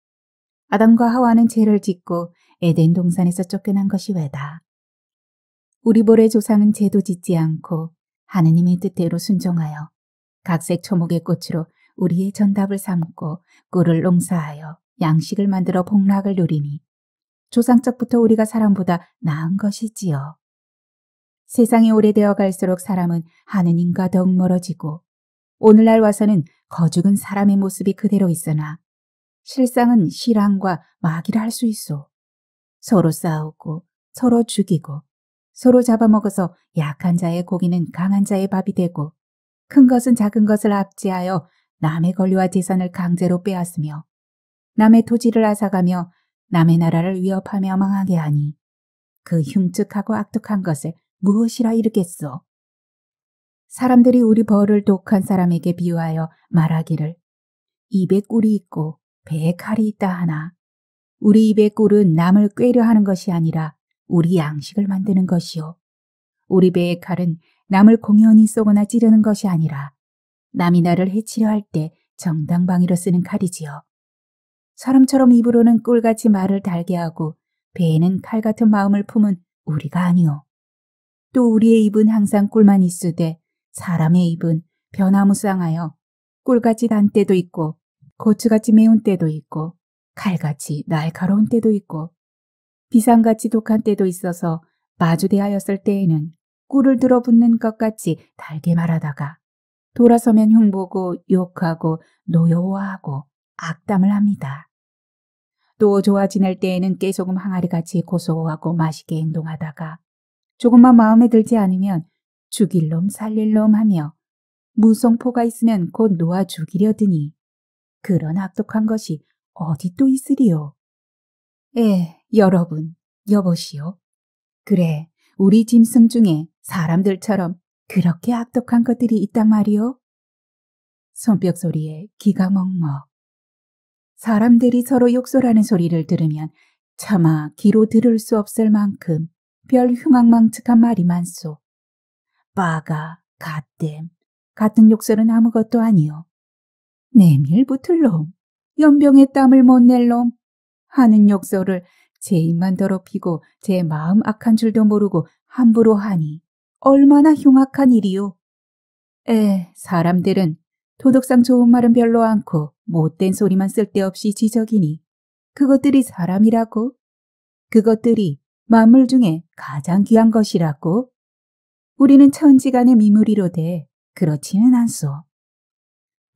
A: 아담과 하와는 죄를 짓고 에덴 동산에서 쫓겨난 것이 왜다. 우리 볼의 조상은 죄도 짓지 않고 하느님의 뜻대로 순종하여 각색 초목의 꽃으로 우리의 전답을 삼고 꿀을 농사하여 양식을 만들어 복락을 누리니 조상적부터 우리가 사람보다 나은 것이지요. 세상이 오래되어 갈수록 사람은 하느님과 더욱 멀어지고 오늘날 와서는 거죽은 사람의 모습이 그대로 있으나 실상은 실황과 마귀라 할 수 있소. 서로 싸우고 서로 죽이고 서로 잡아먹어서 약한 자의 고기는 강한 자의 밥이 되고 큰 것은 작은 것을 압제하여 남의 권리와 재산을 강제로 빼앗으며 남의 토지를 앗아가며 남의 나라를 위협하며 망하게 하니 그 흉측하고 악독한 것을 무엇이라 이르겠소. 사람들이 우리 벌을 독한 사람에게 비유하여 말하기를 입에 꿀이 있고 배에 칼이 있다 하나 우리 입의 꿀은 남을 꾀려 하는 것이 아니라 우리 양식을 만드는 것이요. 우리 배의 칼은 남을 공연히 쏘거나 찌르는 것이 아니라 남이 나를 해치려 할 때 정당방위로 쓰는 칼이지요. 사람처럼 입으로는 꿀같이 말을 달게 하고 배에는 칼 같은 마음을 품은 우리가 아니오. 또 우리의 입은 항상 꿀만 있으되 사람의 입은 변화무쌍하여 꿀같이 단 때도 있고 고추같이 매운 때도 있고 칼같이 날카로운 때도 있고 비상같이 독한 때도 있어서 마주대하였을 때에는 꿀을 들어붙는 것 같이 달게 말하다가 돌아서면 흉보고 욕하고 노여워하고 악담을 합니다. 또 좋아 지낼 때에는 깨소금 항아리같이 고소하고 맛있게 행동하다가 조금만 마음에 들지 않으면 죽일 놈 살릴 놈 하며 무성포가 있으면 곧 놓아 죽이려 드니 그런 악독한 것이 어디 또 있으리요. 여러분, 여보시오. 그래, 우리 짐승 중에 사람들처럼 그렇게 악독한 것들이 있단 말이오. 손뼉 소리에 귀가 먹먹. 사람들이 서로 욕설하는 소리를 들으면 차마 귀로 들을 수 없을 만큼 별 흉악망측한 말이 많소. 빠가, 갓댐, 같은 욕설은 아무것도 아니오. 내밀 붙을 놈, 연병에 땀을 못 낼 놈 하는 욕설을 제 입만 더럽히고 제 마음 악한 줄도 모르고 함부로 하니 얼마나 흉악한 일이오. 사람들은 도덕상 좋은 말은 별로 않고 못된 소리만 쓸데없이 지적이니 그것들이 사람이라고? 그것들이 만물 중에 가장 귀한 것이라고? 우리는 천지간의 미물이로되 그렇지는 않소.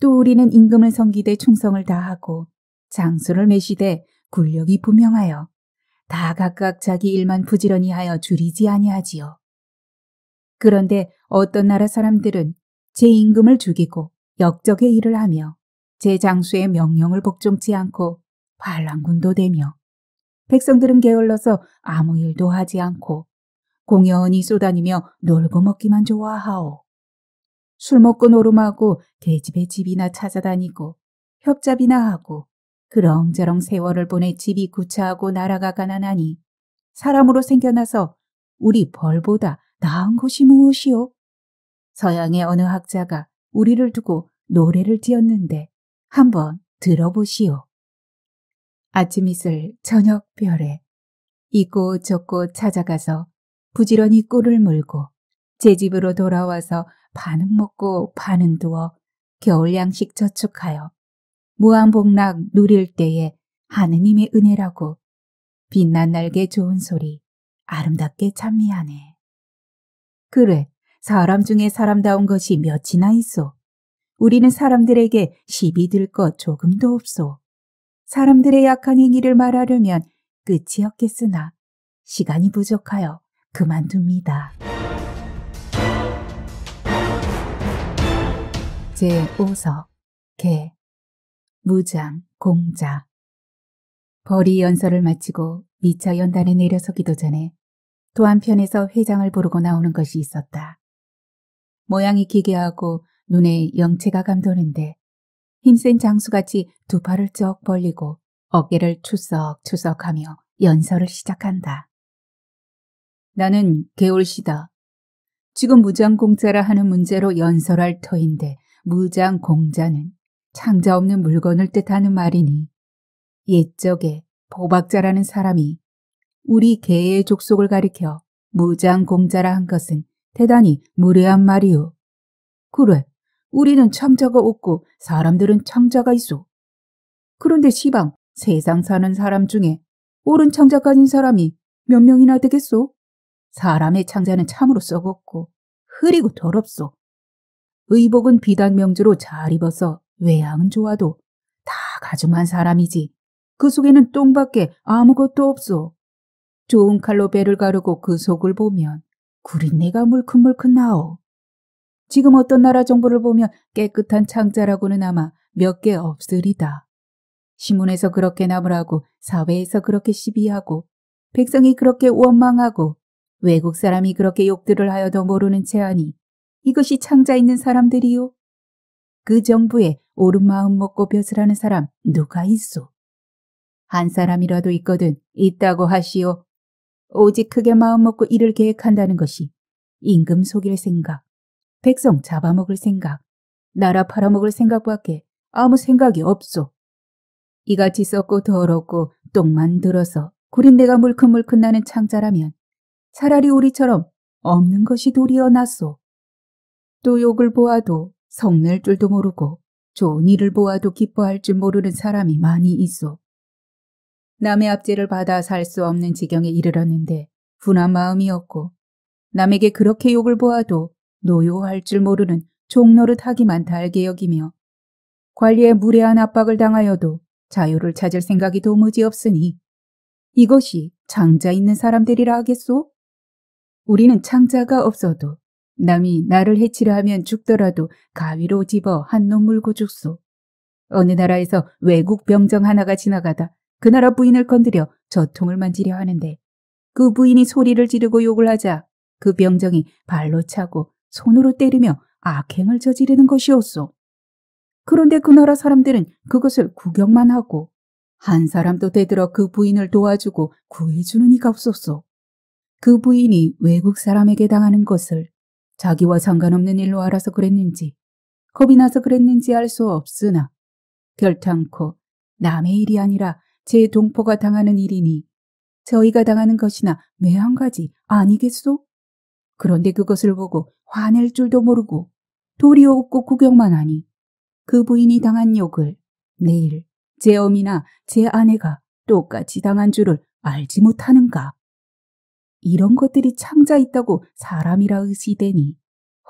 A: 또 우리는 임금을 섬기되 충성을 다하고 장수를 매시되 군력이 분명하여 다 각각 자기 일만 부지런히 하여 줄이지 아니하지요. 그런데 어떤 나라 사람들은 제 임금을 죽이고 역적의 일을 하며 제 장수의 명령을 복종치 않고 반란군도 되며 백성들은 게을러서 아무 일도 하지 않고 공연히 쏘다니며 놀고 먹기만 좋아하오. 술 먹고 노름하고 계집애 집이나 찾아다니고 협잡이나 하고 그렁저렁 세월을 보내 집이 구차하고 나라가 가난하니 사람으로 생겨나서 우리 벌보다 나은 것이 무엇이오? 서양의 어느 학자가 우리를 두고 노래를 지었는데 한번 들어보시오. 아침 이슬 저녁 별에 이곳 저곳 찾아가서 부지런히 꿀을 물고 제 집으로 돌아와서 반은 먹고 반은 두어 겨울 양식 저축하여 무한복락 누릴 때에 하느님의 은혜라고 빛난 날개 좋은 소리 아름답게 찬미하네. 그래, 사람 중에 사람다운 것이 몇이나 있어. 우리는 사람들에게 시비 들 것 조금도 없소. 사람들의 약한 행위를 말하려면 끝이 없겠으나 시간이 부족하여 그만둡니다. 제5서 개 무장 공자. 벌이 연설을 마치고 미처 연단에 내려서기도 전에 또 한편에서 회장을 부르고 나오는 것이 있었다. 모양이 기괴하고 눈에 영체가 감도는데 힘센 장수같이 두 팔을 쩍 벌리고 어깨를 추석추석하며 연설을 시작한다. 나는 개울시다. 지금 무장공자라 하는 문제로 연설할 터인데 무장공자는 창자 없는 물건을 뜻하는 말이니 옛적에 보박자라는 사람이 우리 개의 족속을 가리켜 무장공자라 한 것은 대단히 무례한 말이오. 그래, 우리는 창자가 없고 사람들은 창자가 있어. 그런데 시방 세상 사는 사람 중에 옳은 창자 가진 사람이 몇 명이나 되겠소? 사람의 창자는 참으로 썩었고 흐리고 더럽소. 의복은 비단 명주로 잘 입어서 외양은 좋아도 다 가죽만 사람이지 그 속에는 똥밖에 아무것도 없소. 좋은 칼로 배를 가르고 그 속을 보면 구린내가 물큰물큰 나오. 지금 어떤 나라 정보를 보면 깨끗한 창자라고는 아마 몇 개 없으리다. 신문에서 그렇게 나무라고 사회에서 그렇게 시비하고 백성이 그렇게 원망하고 외국 사람이 그렇게 욕들을 하여도 모르는 채하니 이것이 창자 있는 사람들이요? 그 정부에 옳은 마음 먹고 벼슬 하는 사람 누가 있소? 한 사람이라도 있거든 있다고 하시오. 오직 크게 마음 먹고 일을 계획한다는 것이 임금 속일 생각, 백성 잡아먹을 생각, 나라 팔아먹을 생각밖에 아무 생각이 없소. 이같이 썩고 더럽고 똥만 들어서 구린내가 물큰물큰 나는 창자라면 차라리 우리처럼 없는 것이 도리어 낫소. 또 욕을 보아도 성낼 줄도 모르고 좋은 일을 보아도 기뻐할 줄 모르는 사람이 많이 있어. 남의 압제를 받아 살 수 없는 지경에 이르렀는데 분한 마음이었고 남에게 그렇게 욕을 보아도 노요할 줄 모르는 종노릇하기만 달게 여기며 관리에 무례한 압박을 당하여도 자유를 찾을 생각이 도무지 없으니 이것이 창자 있는 사람들이라 하겠소? 우리는 창자가 없어도 남이 나를 해치려 하면 죽더라도 가위로 집어 한 놈 물고 죽소. 어느 나라에서 외국 병정 하나가 지나가다 그 나라 부인을 건드려 저통을 만지려 하는데 그 부인이 소리를 지르고 욕을 하자 그 병정이 발로 차고 손으로 때리며 악행을 저지르는 것이었소. 그런데 그 나라 사람들은 그것을 구경만 하고 한 사람도 되들어 그 부인을 도와주고 구해주는 이가 없었소. 그 부인이 외국 사람에게 당하는 것을 자기와 상관없는 일로 알아서 그랬는지 겁이 나서 그랬는지 알 수 없으나 결탄코 남의 일이 아니라 제 동포가 당하는 일이니 저희가 당하는 것이나 매한가지 아니겠소? 그런데 그것을 보고 화낼 줄도 모르고 도리어 웃고 구경만 하니 그 부인이 당한 욕을 내일 제 어미나 제 아내가 똑같이 당한 줄을 알지 못하는가? 이런 것들이 창자 있다고 사람이라 의시되니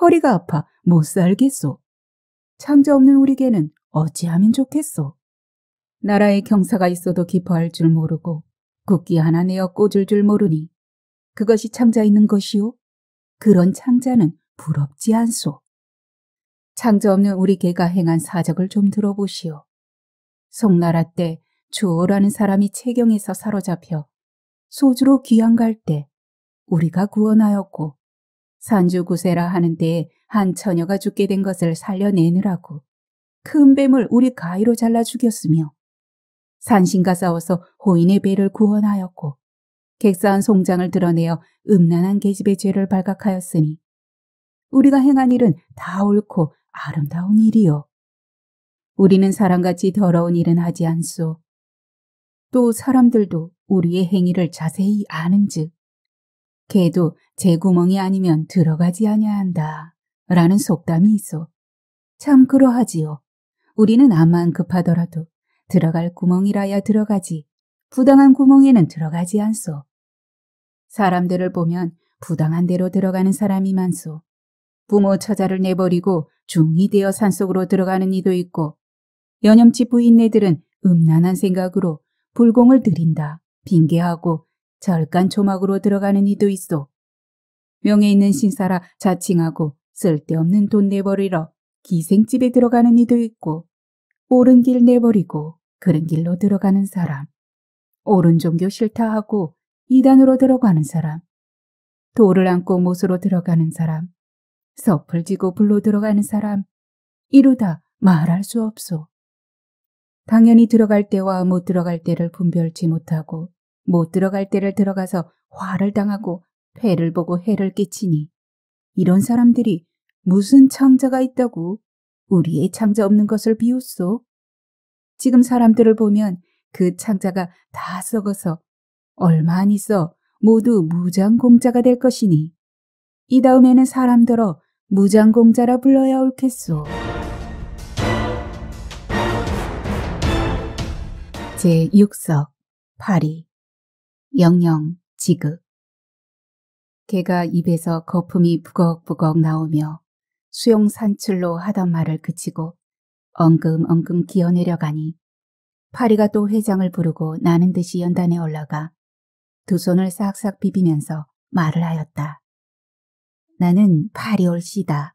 A: 허리가 아파 못 살겠소. 창자 없는 우리에게는 어찌하면 좋겠소. 나라에 경사가 있어도 기뻐할 줄 모르고 국기 하나 내어 꽂을 줄 모르니 그것이 창자 있는 것이오? 그런 창자는 부럽지 않소. 창자 없는 우리 개가 행한 사적을 좀 들어보시오. 송나라 때 주호라는 사람이 채경에서 사로잡혀 소주로 귀양 갈 때 우리가 구원하였고 산주구세라 하는데 한 처녀가 죽게 된 것을 살려내느라고 큰 뱀을 우리 가위로 잘라 죽였으며 산신과 싸워서 호인의 배를 구원하였고 객사한 송장을 드러내어 음란한 계집의 죄를 발각하였으니 우리가 행한 일은 다 옳고 아름다운 일이요. 우리는 사람같이 더러운 일은 하지 않소. 또 사람들도 우리의 행위를 자세히 아는즉 개도 제 구멍이 아니면 들어가지 아니한다 라는 속담이 있어. 참 그러하지요. 우리는 암만 급하더라도 들어갈 구멍이라야 들어가지 부당한 구멍에는 들어가지 않소. 사람들을 보면 부당한 대로 들어가는 사람이 많소. 부모 처자를 내버리고 중이 되어 산속으로 들어가는 이도 있고 연염치 부인네들은 음란한 생각으로 불공을 들인다 빙계하고 절간 조막으로 들어가는 이도 있어. 명예 있는 신사라 자칭하고 쓸데없는 돈 내버리러 기생집에 들어가는 이도 있고 옳은 길 내버리고 그른 길로 들어가는 사람, 옳은 종교 싫다 하고 이단으로 들어가는 사람, 돌을 안고 못으로 들어가는 사람, 섭을 지고 불로 들어가는 사람, 이루다 말할 수 없소. 당연히 들어갈 때와 못 들어갈 때를 분별치 못하고 못 들어갈 때를 들어가서 화를 당하고 패를 보고 해를 끼치니 이런 사람들이 무슨 창자가 있다고 우리의 창자 없는 것을 비웃소. 지금 사람들을 보면 그 창자가 다 썩어서 얼마 안 있어 모두 무장공자가 될 것이니 이 다음에는 사람들어 무장공자라 불러야 옳겠소. 제6석 파리 영영 지극. 개가 입에서 거품이 부걱부걱 나오며 수용 산출로 하던 말을 그치고 엉금엉금 기어내려가니 파리가 또 회장을 부르고 나는 듯이 연단에 올라가 두 손을 싹싹 비비면서 말을 하였다. 나는 파리 올시다.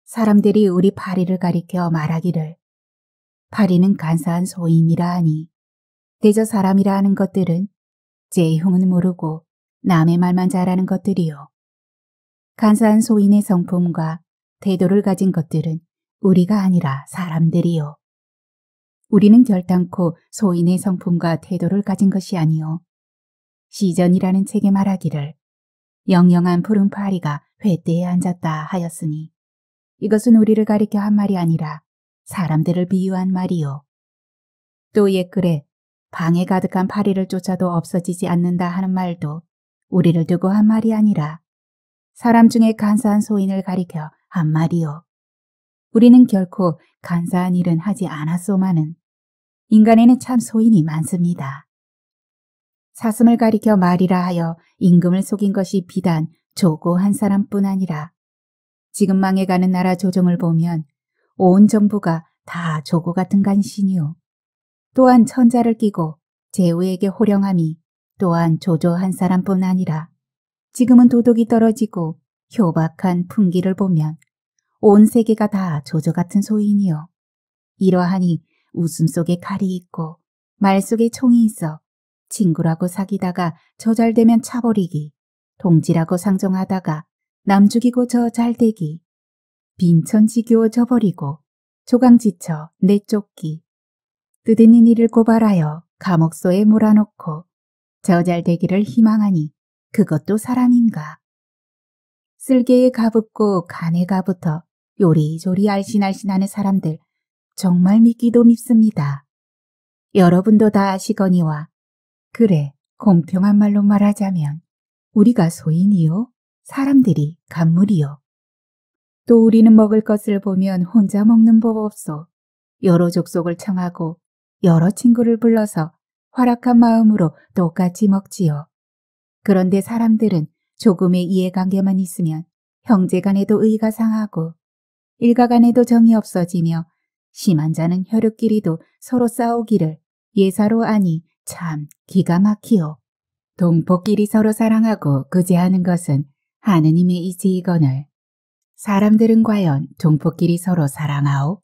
A: 사람들이 우리 파리를 가리켜 말하기를 파리는 간사한 소인이라 하니 대저 사람이라 하는 것들은 제 흉은 모르고 남의 말만 잘하는 것들이요. 간사한 소인의 성품과 태도를 가진 것들은 우리가 아니라 사람들이요. 우리는 결단코 소인의 성품과 태도를 가진 것이 아니요. 시전이라는 책에 말하기를 영영한 푸른 파리가 회대에 앉았다 하였으니 이것은 우리를 가리켜 한 말이 아니라 사람들을 비유한 말이요. 또 옛글에 방에 가득한 파리를 쫓아도 없어지지 않는다 하는 말도 우리를 두고 한 말이 아니라 사람 중에 간사한 소인을 가리켜 한 말이요. 우리는 결코 간사한 일은 하지 않았소마는 인간에는 참 소인이 많습니다. 사슴을 가리켜 말이라 하여 임금을 속인 것이 비단 조고 한 사람뿐 아니라 지금 망해가는 나라 조정을 보면 온 정부가 다 조고 같은 간신이요. 또한 천자를 끼고 제후에게 호령함이 또한 조조 한 사람뿐 아니라 지금은 도덕이 떨어지고 효박한 풍기를 보면 온 세계가 다 조조 같은 소인이요. 이러하니 웃음 속에 칼이 있고 말 속에 총이 있어 친구라고 사귀다가 저 잘되면 차버리기, 동지라고 상종하다가 남 죽이고 저 잘되기, 빈천지교 저버리고 조강지쳐 내쫓기, 뜻있는 일을 고발하여 감옥소에 몰아넣고 저 잘되기를 희망하니 그것도 사람인가. 쓸개에 가붙고 간에 가붙어 요리조리 알신알신하는 사람들 정말 믿기도 밉습니다. 여러분도 다 아시거니와 그래 공평한 말로 말하자면 우리가 소인이요 사람들이 간물이요. 또 우리는 먹을 것을 보면 혼자 먹는 법 없소. 여러 족속을 청하고 여러 친구를 불러서 활악한 마음으로 똑같이 먹지요. 그런데 사람들은 조금의 이해관계만 있으면 형제간에도 의가 상하고 일가간에도 정이 없어지며 심한 자는 혈육끼리도 서로 싸우기를 예사로 아니 참 기가 막히오. 동포끼리 서로 사랑하고 구제하는 것은 하느님의 이치이거늘 사람들은 과연 동포끼리 서로 사랑하오?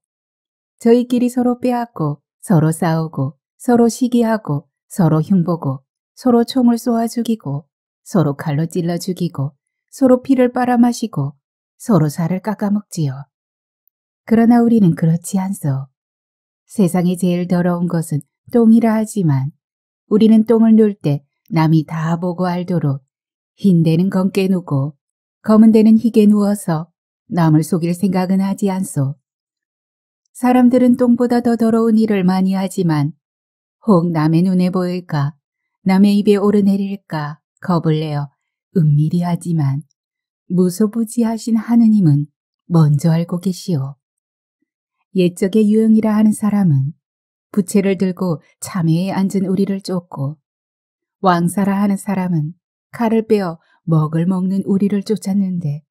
A: 저희끼리 서로 빼앗고 서로 싸우고 서로 시기하고 서로 흉보고 서로 총을 쏘아 죽이고 서로 칼로 찔러 죽이고 서로 피를 빨아마시고 서로 살을 깎아먹지요. 그러나 우리는 그렇지 않소. 세상에 제일 더러운 것은 똥이라 하지만 우리는 똥을 누울 때 남이 다 보고 알도록 흰 데는 검게 누고 검은 데는 희게 누워서 남을 속일 생각은 하지 않소. 사람들은 똥보다 더 더러운 일을 많이 하지만 혹 남의 눈에 보일까, 남의 입에 오르내릴까 겁을 내어 은밀히 하지만 무소부지하신 하느님은 먼저 알고 계시오. 옛적의 유형이라 하는 사람은 부채를 들고 참회에 앉은 우리를 쫓고 왕사라 하는 사람은 칼을 빼어 먹을 먹는 우리를 쫓았는데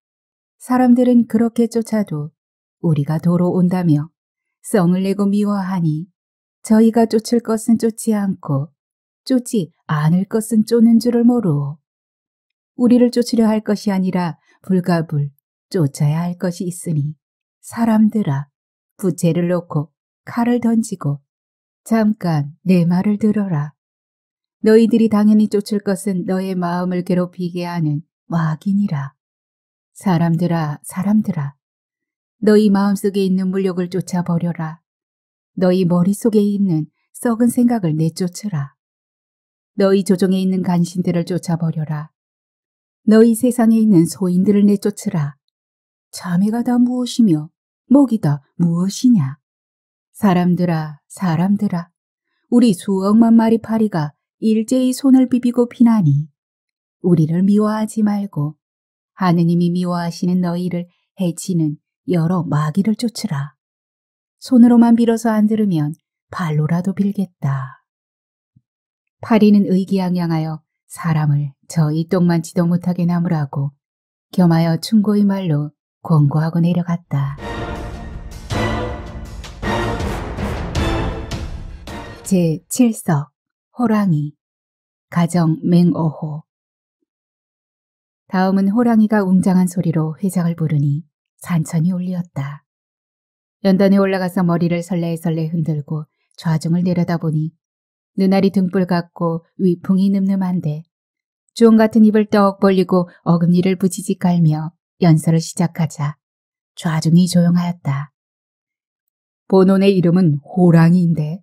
A: 사람들은 그렇게 쫓아도 우리가 도로 온다며 성을 내고 미워하니 저희가 쫓을 것은 쫓지 않고 쫓지 않을 것은 쫓는 줄을 모르오. 우리를 쫓으려 할 것이 아니라 불가불 쫓아야 할 것이 있으니 사람들아 부채를 놓고 칼을 던지고 잠깐 내 말을 들어라. 너희들이 당연히 쫓을 것은 너의 마음을 괴롭히게 하는 마귀니라. 사람들아 사람들아 너희 마음속에 있는 물욕을 쫓아버려라. 너희 머릿속에 있는 썩은 생각을 내쫓으라. 너희 조종에 있는 간신들을 쫓아버려라. 너희 세상에 있는 소인들을 내쫓으라. 자매가 다 무엇이며 목이 다 무엇이냐. 사람들아 사람들아 우리 수억만 마리 파리가 일제히 손을 비비고 피나니 우리를 미워하지 말고 하느님이 미워하시는 너희를 해치는 여러 마귀를 쫓으라. 손으로만 빌어서 안 들으면 발로라도 빌겠다. 파리는 의기양양하여 사람을 저희 똥만치도 못하게 나무라고 겸하여 충고의 말로 권고하고 내려갔다. 제7석 호랑이 가정 맹어호. 다음은 호랑이가 웅장한 소리로 회장을 부르니 산천이 울렸다. 연단에 올라가서 머리를 설레설레 흔들고 좌중을 내려다보니 눈알이 등불 같고 위풍이 늠름한데 주홍 같은 입을 떡 벌리고 어금니를 부지직 깔며 연설을 시작하자 좌중이 조용하였다. 본원의 이름은 호랑이인데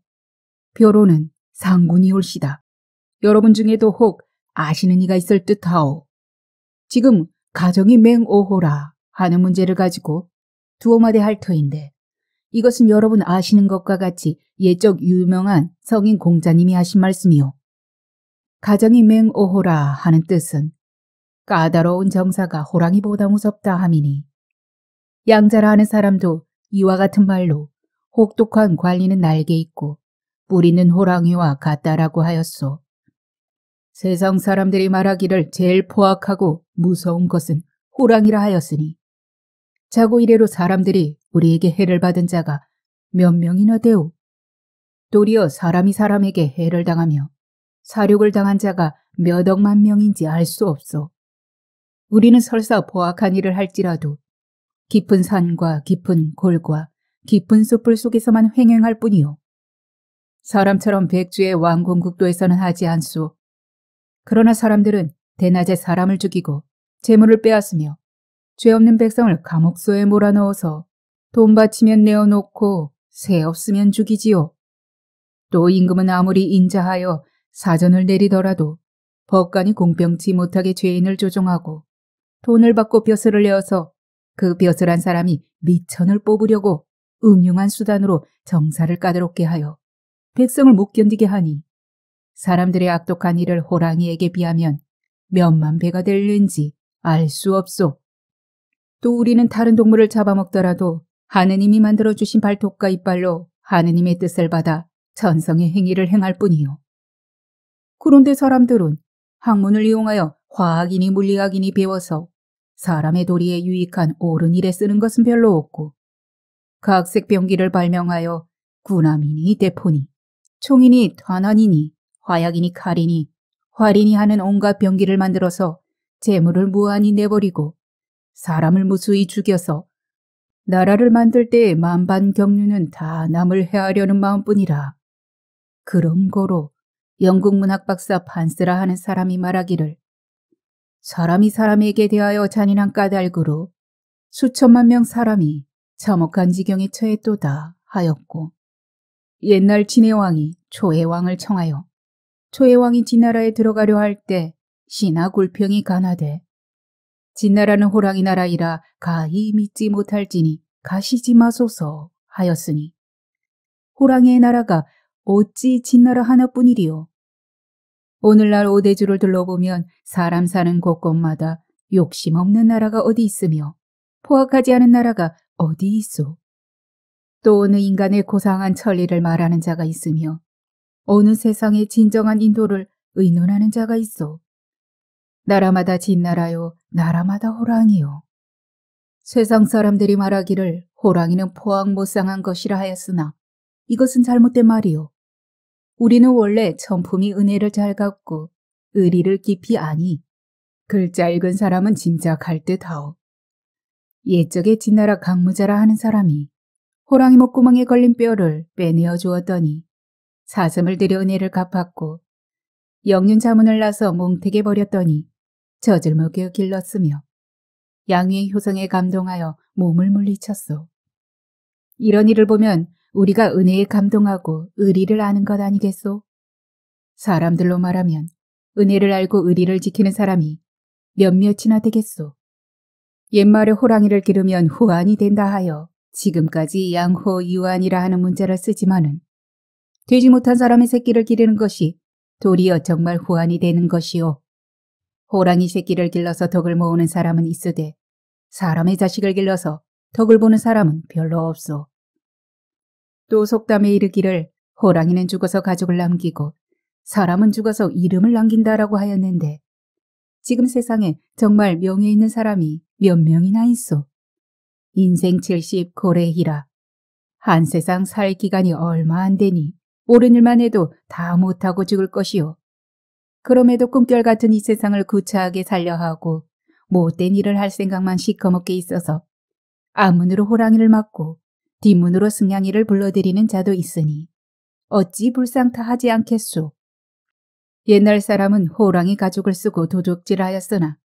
A: 벼로는 상군이 올시다. 여러분 중에도 혹 아시는 이가 있을 듯하오. 지금 가정이 맹오호라 하는 문제를 가지고 두어 마디 할 터인데 이것은 여러분 아시는 것과 같이 예적 유명한 성인 공자님이 하신 말씀이요. 가정이 맹오호라 하는 뜻은 까다로운 정사가 호랑이보다 무섭다 함이니 양자라 하는 사람도 이와 같은 말로 혹독한 관리는 날개 있고 뿌리는 호랑이와 같다라고 하였소. 세상 사람들이 말하기를 제일 포악하고 무서운 것은 호랑이라 하였으니 자고 이래로 사람들이 우리에게 해를 받은 자가 몇 명이나 되오. 도리어 사람이 사람에게 해를 당하며 사륙을 당한 자가 몇 억만 명인지 알 수 없소. 우리는 설사 포악한 일을 할지라도 깊은 산과 깊은 골과 깊은 숲을 속에서만 횡행할 뿐이요. 사람처럼 백주의 왕궁국도에서는 하지 않소. 그러나 사람들은 대낮에 사람을 죽이고 재물을 빼앗으며 죄 없는 백성을 감옥소에 몰아넣어서 돈 바치면 내어놓고 새 없으면 죽이지요. 또 임금은 아무리 인자하여 사전을 내리더라도 법관이 공평치 못하게 죄인을 조종하고 돈을 받고 벼슬을 내어서 그 벼슬한 사람이 미천을 뽑으려고 음흉한 수단으로 정사를 까다롭게 하여 백성을 못 견디게 하니 사람들의 악독한 일을 호랑이에게 비하면 몇만 배가 될는지 알 수 없소. 또 우리는 다른 동물을 잡아먹더라도 하느님이 만들어주신 발톱과 이빨로 하느님의 뜻을 받아 천성의 행위를 행할 뿐이요. 그런데 사람들은 학문을 이용하여 화학이니 물리학이니 배워서 사람의 도리에 유익한 옳은 일에 쓰는 것은 별로 없고 각색 병기를 발명하여 군함이니 대포니 총이니 탄환이니 화약이니 칼이니 활이니 하는 온갖 병기를 만들어서 재물을 무한히 내버리고 사람을 무수히 죽여서 나라를 만들 때의 만반 경륜은 다 남을 해하려는 마음뿐이라. 그런 거로 영국 문학 박사 판스라 하는 사람이 말하기를 사람이 사람에게 대하여 잔인한 까닭으로 수천만 명 사람이 참혹한 지경에 처했도다 하였고, 옛날 진의 왕이 초의 왕을 청하여 초의 왕이 진나라에 들어가려 할 때 신하 굴평이 가나되 진나라는 호랑이 나라이라 가히 믿지 못할지니 가시지 마소서 하였으니 호랑이의 나라가 어찌 진나라 하나뿐이리요. 오늘날 오대주를 둘러보면 사람 사는 곳곳마다 욕심 없는 나라가 어디 있으며 포악하지 않은 나라가 어디 있소. 또 어느 인간의 고상한 천리를 말하는 자가 있으며 어느 세상의 진정한 인도를 의논하는 자가 있어. 나라마다 진나라요, 나라마다 호랑이요. 세상 사람들이 말하기를 호랑이는 포악무쌍한 것이라 하였으나 이것은 잘못된 말이요. 우리는 원래 천품이 은혜를 잘 갚고 의리를 깊이 아니 글자 읽은 사람은 짐작할 듯하오. 옛적에 진나라 강무자라 하는 사람이 호랑이 목구멍에 걸린 뼈를 빼내어 주었더니 사슴을 들여 은혜를 갚았고 영륜 자문을 나서 몽택해 버렸더니 젖을 먹여 길렀으며 양위의 효성에 감동하여 몸을 물리쳤소. 이런 일을 보면 우리가 은혜에 감동하고 의리를 아는 것 아니겠소? 사람들로 말하면 은혜를 알고 의리를 지키는 사람이 몇몇이나 되겠소. 옛말에 호랑이를 기르면 후안이 된다 하여 지금까지 양호유안이라 하는 문자를 쓰지만은 되지 못한 사람의 새끼를 기르는 것이 도리어 정말 후안이 되는 것이요. 호랑이 새끼를 길러서 덕을 모으는 사람은 있으되 사람의 자식을 길러서 덕을 보는 사람은 별로 없소. 또 속담에 이르기를 호랑이는 죽어서 가족을 남기고 사람은 죽어서 이름을 남긴다라고 하였는데 지금 세상에 정말 명예 있는 사람이 몇 명이나 있소. 인생 70 고래희라. 한 세상 살 기간이 얼마 안 되니 옳은 일만 해도 다 못하고 죽을 것이요. 그럼에도 꿈결 같은 이 세상을 구차하게 살려 하고 못된 일을 할 생각만 시커멓게 있어서 앞문으로 호랑이를 맞고 뒷문으로 승냥이를 불러들이는 자도 있으니 어찌 불쌍타하지 않겠소. 옛날 사람은 호랑이 가죽을 쓰고 도둑질하였으나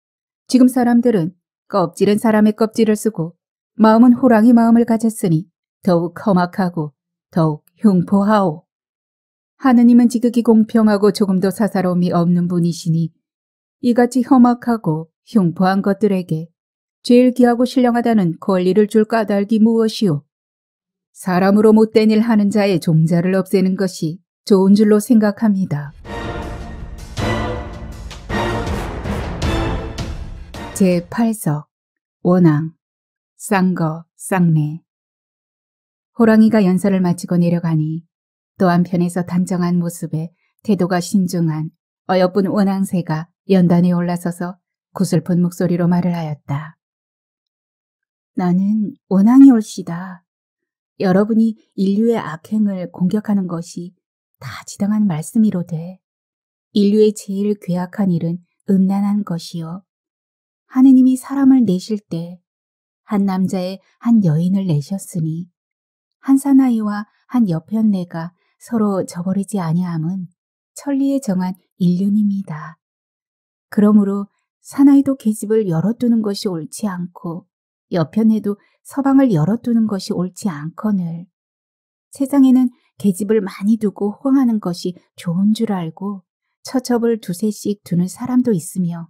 A: 지금 사람들은 껍질은 사람의 껍질을 쓰고 마음은 호랑이 마음을 가졌으니 더욱 험악하고 더욱 흉포하오. 하느님은 지극히 공평하고 조금도 사사로움이 없는 분이시니 이같이 험악하고 흉포한 것들에게 제일 귀하고 신령하다는 권리를 줄 까닭이 무엇이오? 사람으로 못된 일 하는 자의 종자를 없애는 것이 좋은 줄로 생각합니다. 제8석 원앙 쌍거 쌍내. 호랑이가 연설을 마치고 내려가니 또 한편에서 단정한 모습에 태도가 신중한 어여쁜 원앙새가 연단에 올라서서 구슬픈 목소리로 말을 하였다. 나는 원앙이 올시다. 여러분이 인류의 악행을 공격하는 것이 다 지당한 말씀이로되 인류의 제일 괴악한 일은 음란한 것이요. 하느님이 사람을 내실 때 한 남자의 한 여인을 내셨으니 한 사나이와 한 여편네가 서로 저버리지 아니함은 천리에 정한 인륜입니다. 그러므로 사나이도 계집을 열어두는 것이 옳지 않고 여편네도 서방을 열어두는 것이 옳지 않거늘 세상에는 계집을 많이 두고 호응하는 것이 좋은 줄 알고 처첩을 두세씩 두는 사람도 있으며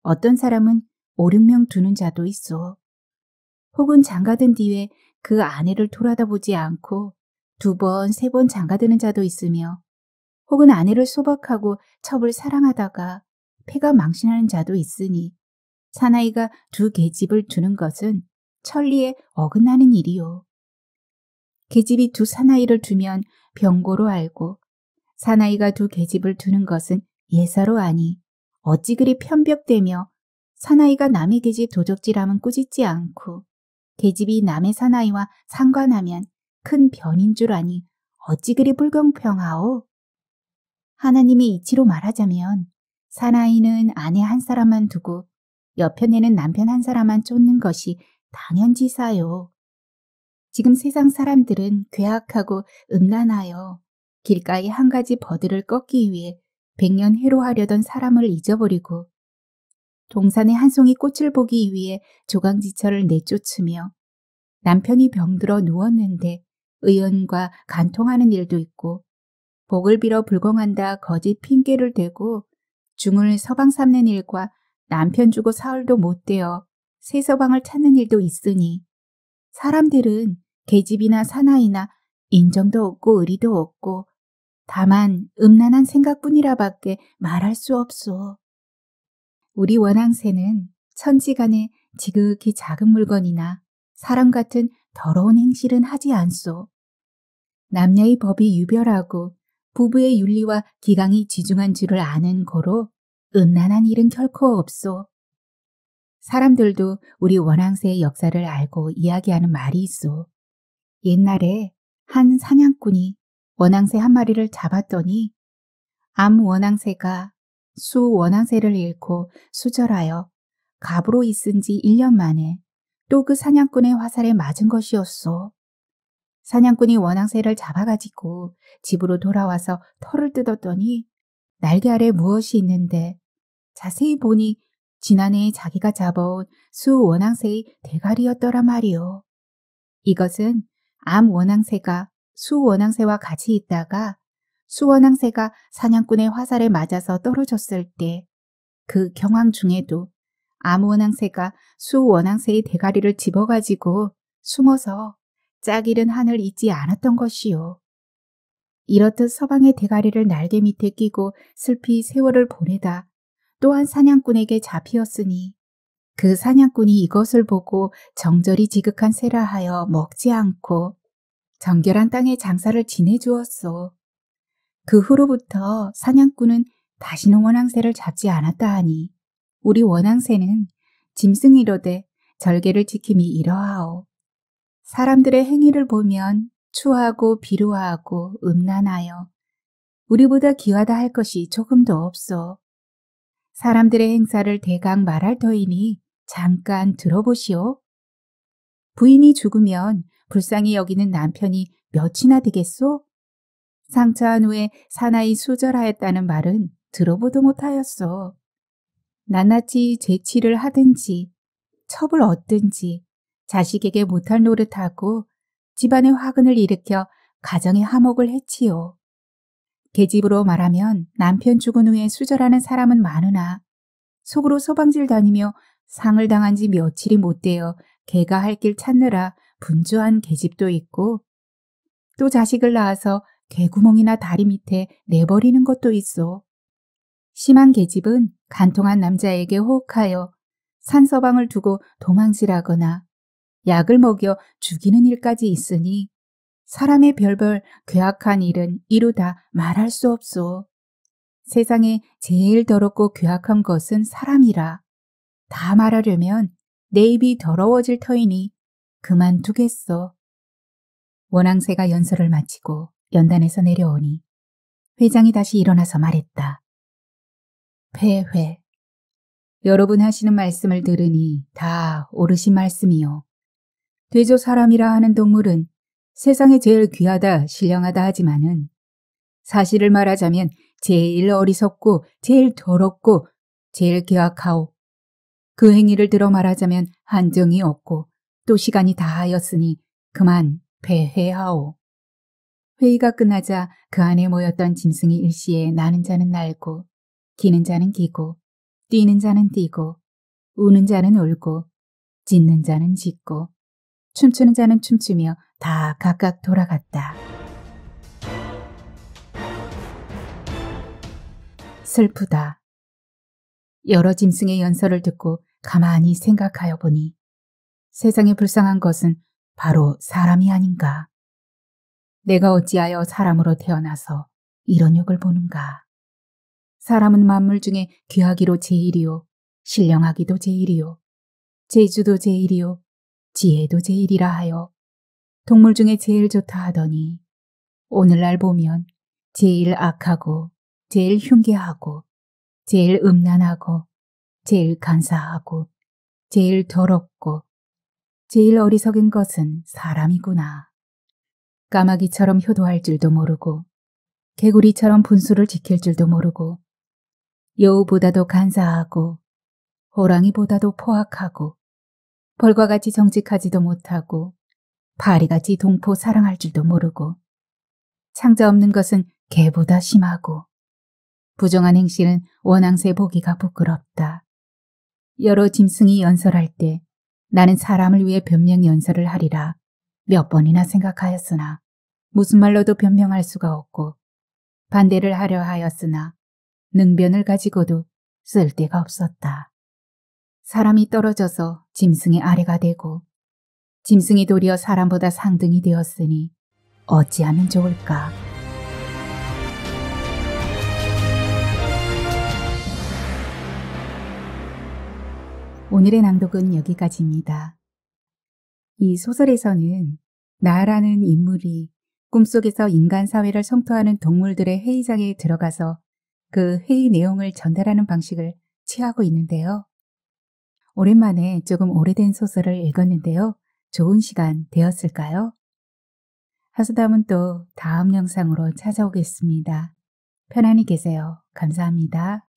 A: 어떤 사람은 5, 6명 두는 자도 있어. 혹은 장가든 뒤에 그 아내를 돌아다보지 않고 2번, 3번 장가드는 자도 있으며 혹은 아내를 소박하고 첩을 사랑하다가 패가 망신하는 자도 있으니 사나이가 2 계집을 두는 것은 천리에 어긋나는 일이요. 계집이 2 사나이를 두면 병고로 알고 사나이가 2 계집을 두는 것은 예사로 아니 어찌 그리 편벽되며 사나이가 남의 계집 도적질하면 꾸짖지 않고 계집이 남의 사나이와 상관하면 큰 변인 줄 아니 어찌 그리 불공평하오? 하나님이 이치로 말하자면 사나이는 아내 한 사람만 두고 여편에는 남편 한 사람만 쫓는 것이 당연지사요. 지금 세상 사람들은 괴악하고 음란하여 길가에 한 가지 버들을 꺾기 위해 100년 해로하려던 사람을 잊어버리고 동산의 한 송이 꽃을 보기 위해 조강지처를 내쫓으며 남편이 병들어 누웠는데 의원과 간통하는 일도 있고 복을 빌어 불공한다 거짓 핑계를 대고 중을 서방 삼는 일과 남편 주고 사흘도 못 되어 새 서방을 찾는 일도 있으니 사람들은 계집이나 사나이나 인정도 없고 의리도 없고 다만 음란한 생각뿐이라 밖에 말할 수 없소. 우리 원앙새는 천지간에 지극히 작은 물건이나 사람 같은 더러운 행실은 하지 않소. 남녀의 법이 유별하고 부부의 윤리와 기강이 지중한 줄을 아는 고로 음란한 일은 결코 없소. 사람들도 우리 원앙새의 역사를 알고 이야기하는 말이 있소. 옛날에 한 사냥꾼이 원앙새 한 마리를 잡았더니 암 원앙새가 수 원앙새를 잃고 수절하여 갑으로 있은 지 1년 만에 또 그 사냥꾼의 화살에 맞은 것이었소. 사냥꾼이 원앙새를 잡아가지고 집으로 돌아와서 털을 뜯었더니 날개 아래 무엇이 있는데 자세히 보니 지난해에 자기가 잡아온 수 원앙새의 대가리였더라 말이오. 이것은 암 원앙새가 수 원앙새와 같이 있다가 수 원앙새가 사냥꾼의 화살에 맞아서 떨어졌을 때 그 경황 중에도 암 원앙새가 수 원앙새의 대가리를 집어가지고 숨어서 짝 잃은 한을 잊지 않았던 것이요. 이렇듯 서방의 대가리를 날개 밑에 끼고 슬피 세월을 보내다 또한 사냥꾼에게 잡히었으니 그 사냥꾼이 이것을 보고 정절이 지극한 새라 하여 먹지 않고 정결한 땅에 장사를 지내주었소. 그 후로부터 사냥꾼은 다시는 원앙새를 잡지 않았다 하니 우리 원앙새는 짐승이로되 절개를 지킴이 이러하오. 사람들의 행위를 보면 추하고 비루하고 음란하여 우리보다 귀하다 할 것이 조금도 없소. 사람들의 행사를 대강 말할 터이니 잠깐 들어보시오. 부인이 죽으면 불쌍히 여기는 남편이 몇이나 되겠소? 상처한 후에 사나이 수절하였다는 말은 들어보도 못하였소. 낱낱이 재치를 하든지 첩을 얻든지 자식에게 못할 노릇하고 집안의 화근을 일으켜 가정의 화목을 해치요. 계집으로 말하면 남편 죽은 후에 수절하는 사람은 많으나 속으로 소방질 다니며 상을 당한 지 며칠이 못 되어 개가 할 길 찾느라 분주한 계집도 있고 또 자식을 낳아서 개구멍이나 다리 밑에 내버리는 것도 있어. 심한 계집은 간통한 남자에게 호흡하여 산서방을 두고 도망질하거나 약을 먹여 죽이는 일까지 있으니 사람의 별별 괴악한 일은 이루다 말할 수 없소. 세상에 제일 더럽고 괴악한 것은 사람이라. 다 말하려면 내 입이 더러워질 터이니 그만두겠소. 원앙새가 연설을 마치고 연단에서 내려오니 회장이 다시 일어나서 말했다. 폐회. 여러분 하시는 말씀을 들으니 다 옳으신 말씀이요. 돼조 사람이라 하는 동물은 세상에 제일 귀하다 신령하다 하지만은 사실을 말하자면 제일 어리석고 제일 더럽고 제일 괴악하오. 그 행위를 들어 말하자면 한정이 없고 또 시간이 다 하였으니 그만 폐회하오. 회의가 끝나자 그 안에 모였던 짐승이 일시에 나는 자는 날고 기는 자는 기고 뛰는 자는 뛰고 우는 자는 울고 짖는 자는 짖고 춤추는 자는 춤추며 다 각각 돌아갔다. 슬프다. 여러 짐승의 연설을 듣고 가만히 생각하여 보니 세상에 불쌍한 것은 바로 사람이 아닌가. 내가 어찌하여 사람으로 태어나서 이런 욕을 보는가. 사람은 만물 중에 귀하기로 제일이요, 신령하기도 제일이요, 재주도 제일이요, 지혜도 제일이라 하여 동물 중에 제일 좋다 하더니 오늘날 보면 제일 악하고 제일 흉계하고 제일 음란하고 제일 간사하고 제일 더럽고 제일 어리석은 것은 사람이구나. 까마귀처럼 효도할 줄도 모르고 개구리처럼 분수를 지킬 줄도 모르고 여우보다도 간사하고 호랑이보다도 포악하고 벌과 같이 정직하지도 못하고 파리같이 동포 사랑할 줄도 모르고 창자 없는 것은 개보다 심하고 부정한 행실은 원앙새 보기가 부끄럽다. 여러 짐승이 연설할 때 나는 사람을 위해 변명 연설을 하리라 몇 번이나 생각하였으나 무슨 말로도 변명할 수가 없고 반대를 하려 하였으나 능변을 가지고도 쓸 데가 없었다. 사람이 떨어져서 짐승의 아래가 되고 짐승이 도리어 사람보다 상등이 되었으니 어찌하면 좋을까? 오늘의 낭독은 여기까지입니다. 이 소설에서는 나라는 인물이 꿈속에서 인간 사회를 성토하는 동물들의 회의장에 들어가서 그 회의 내용을 전달하는 방식을 취하고 있는데요. 오랜만에 조금 오래된 소설을 읽었는데요. 좋은 시간 되었을까요? 하수담은 또 다음 영상으로 찾아오겠습니다. 편안히 계세요. 감사합니다.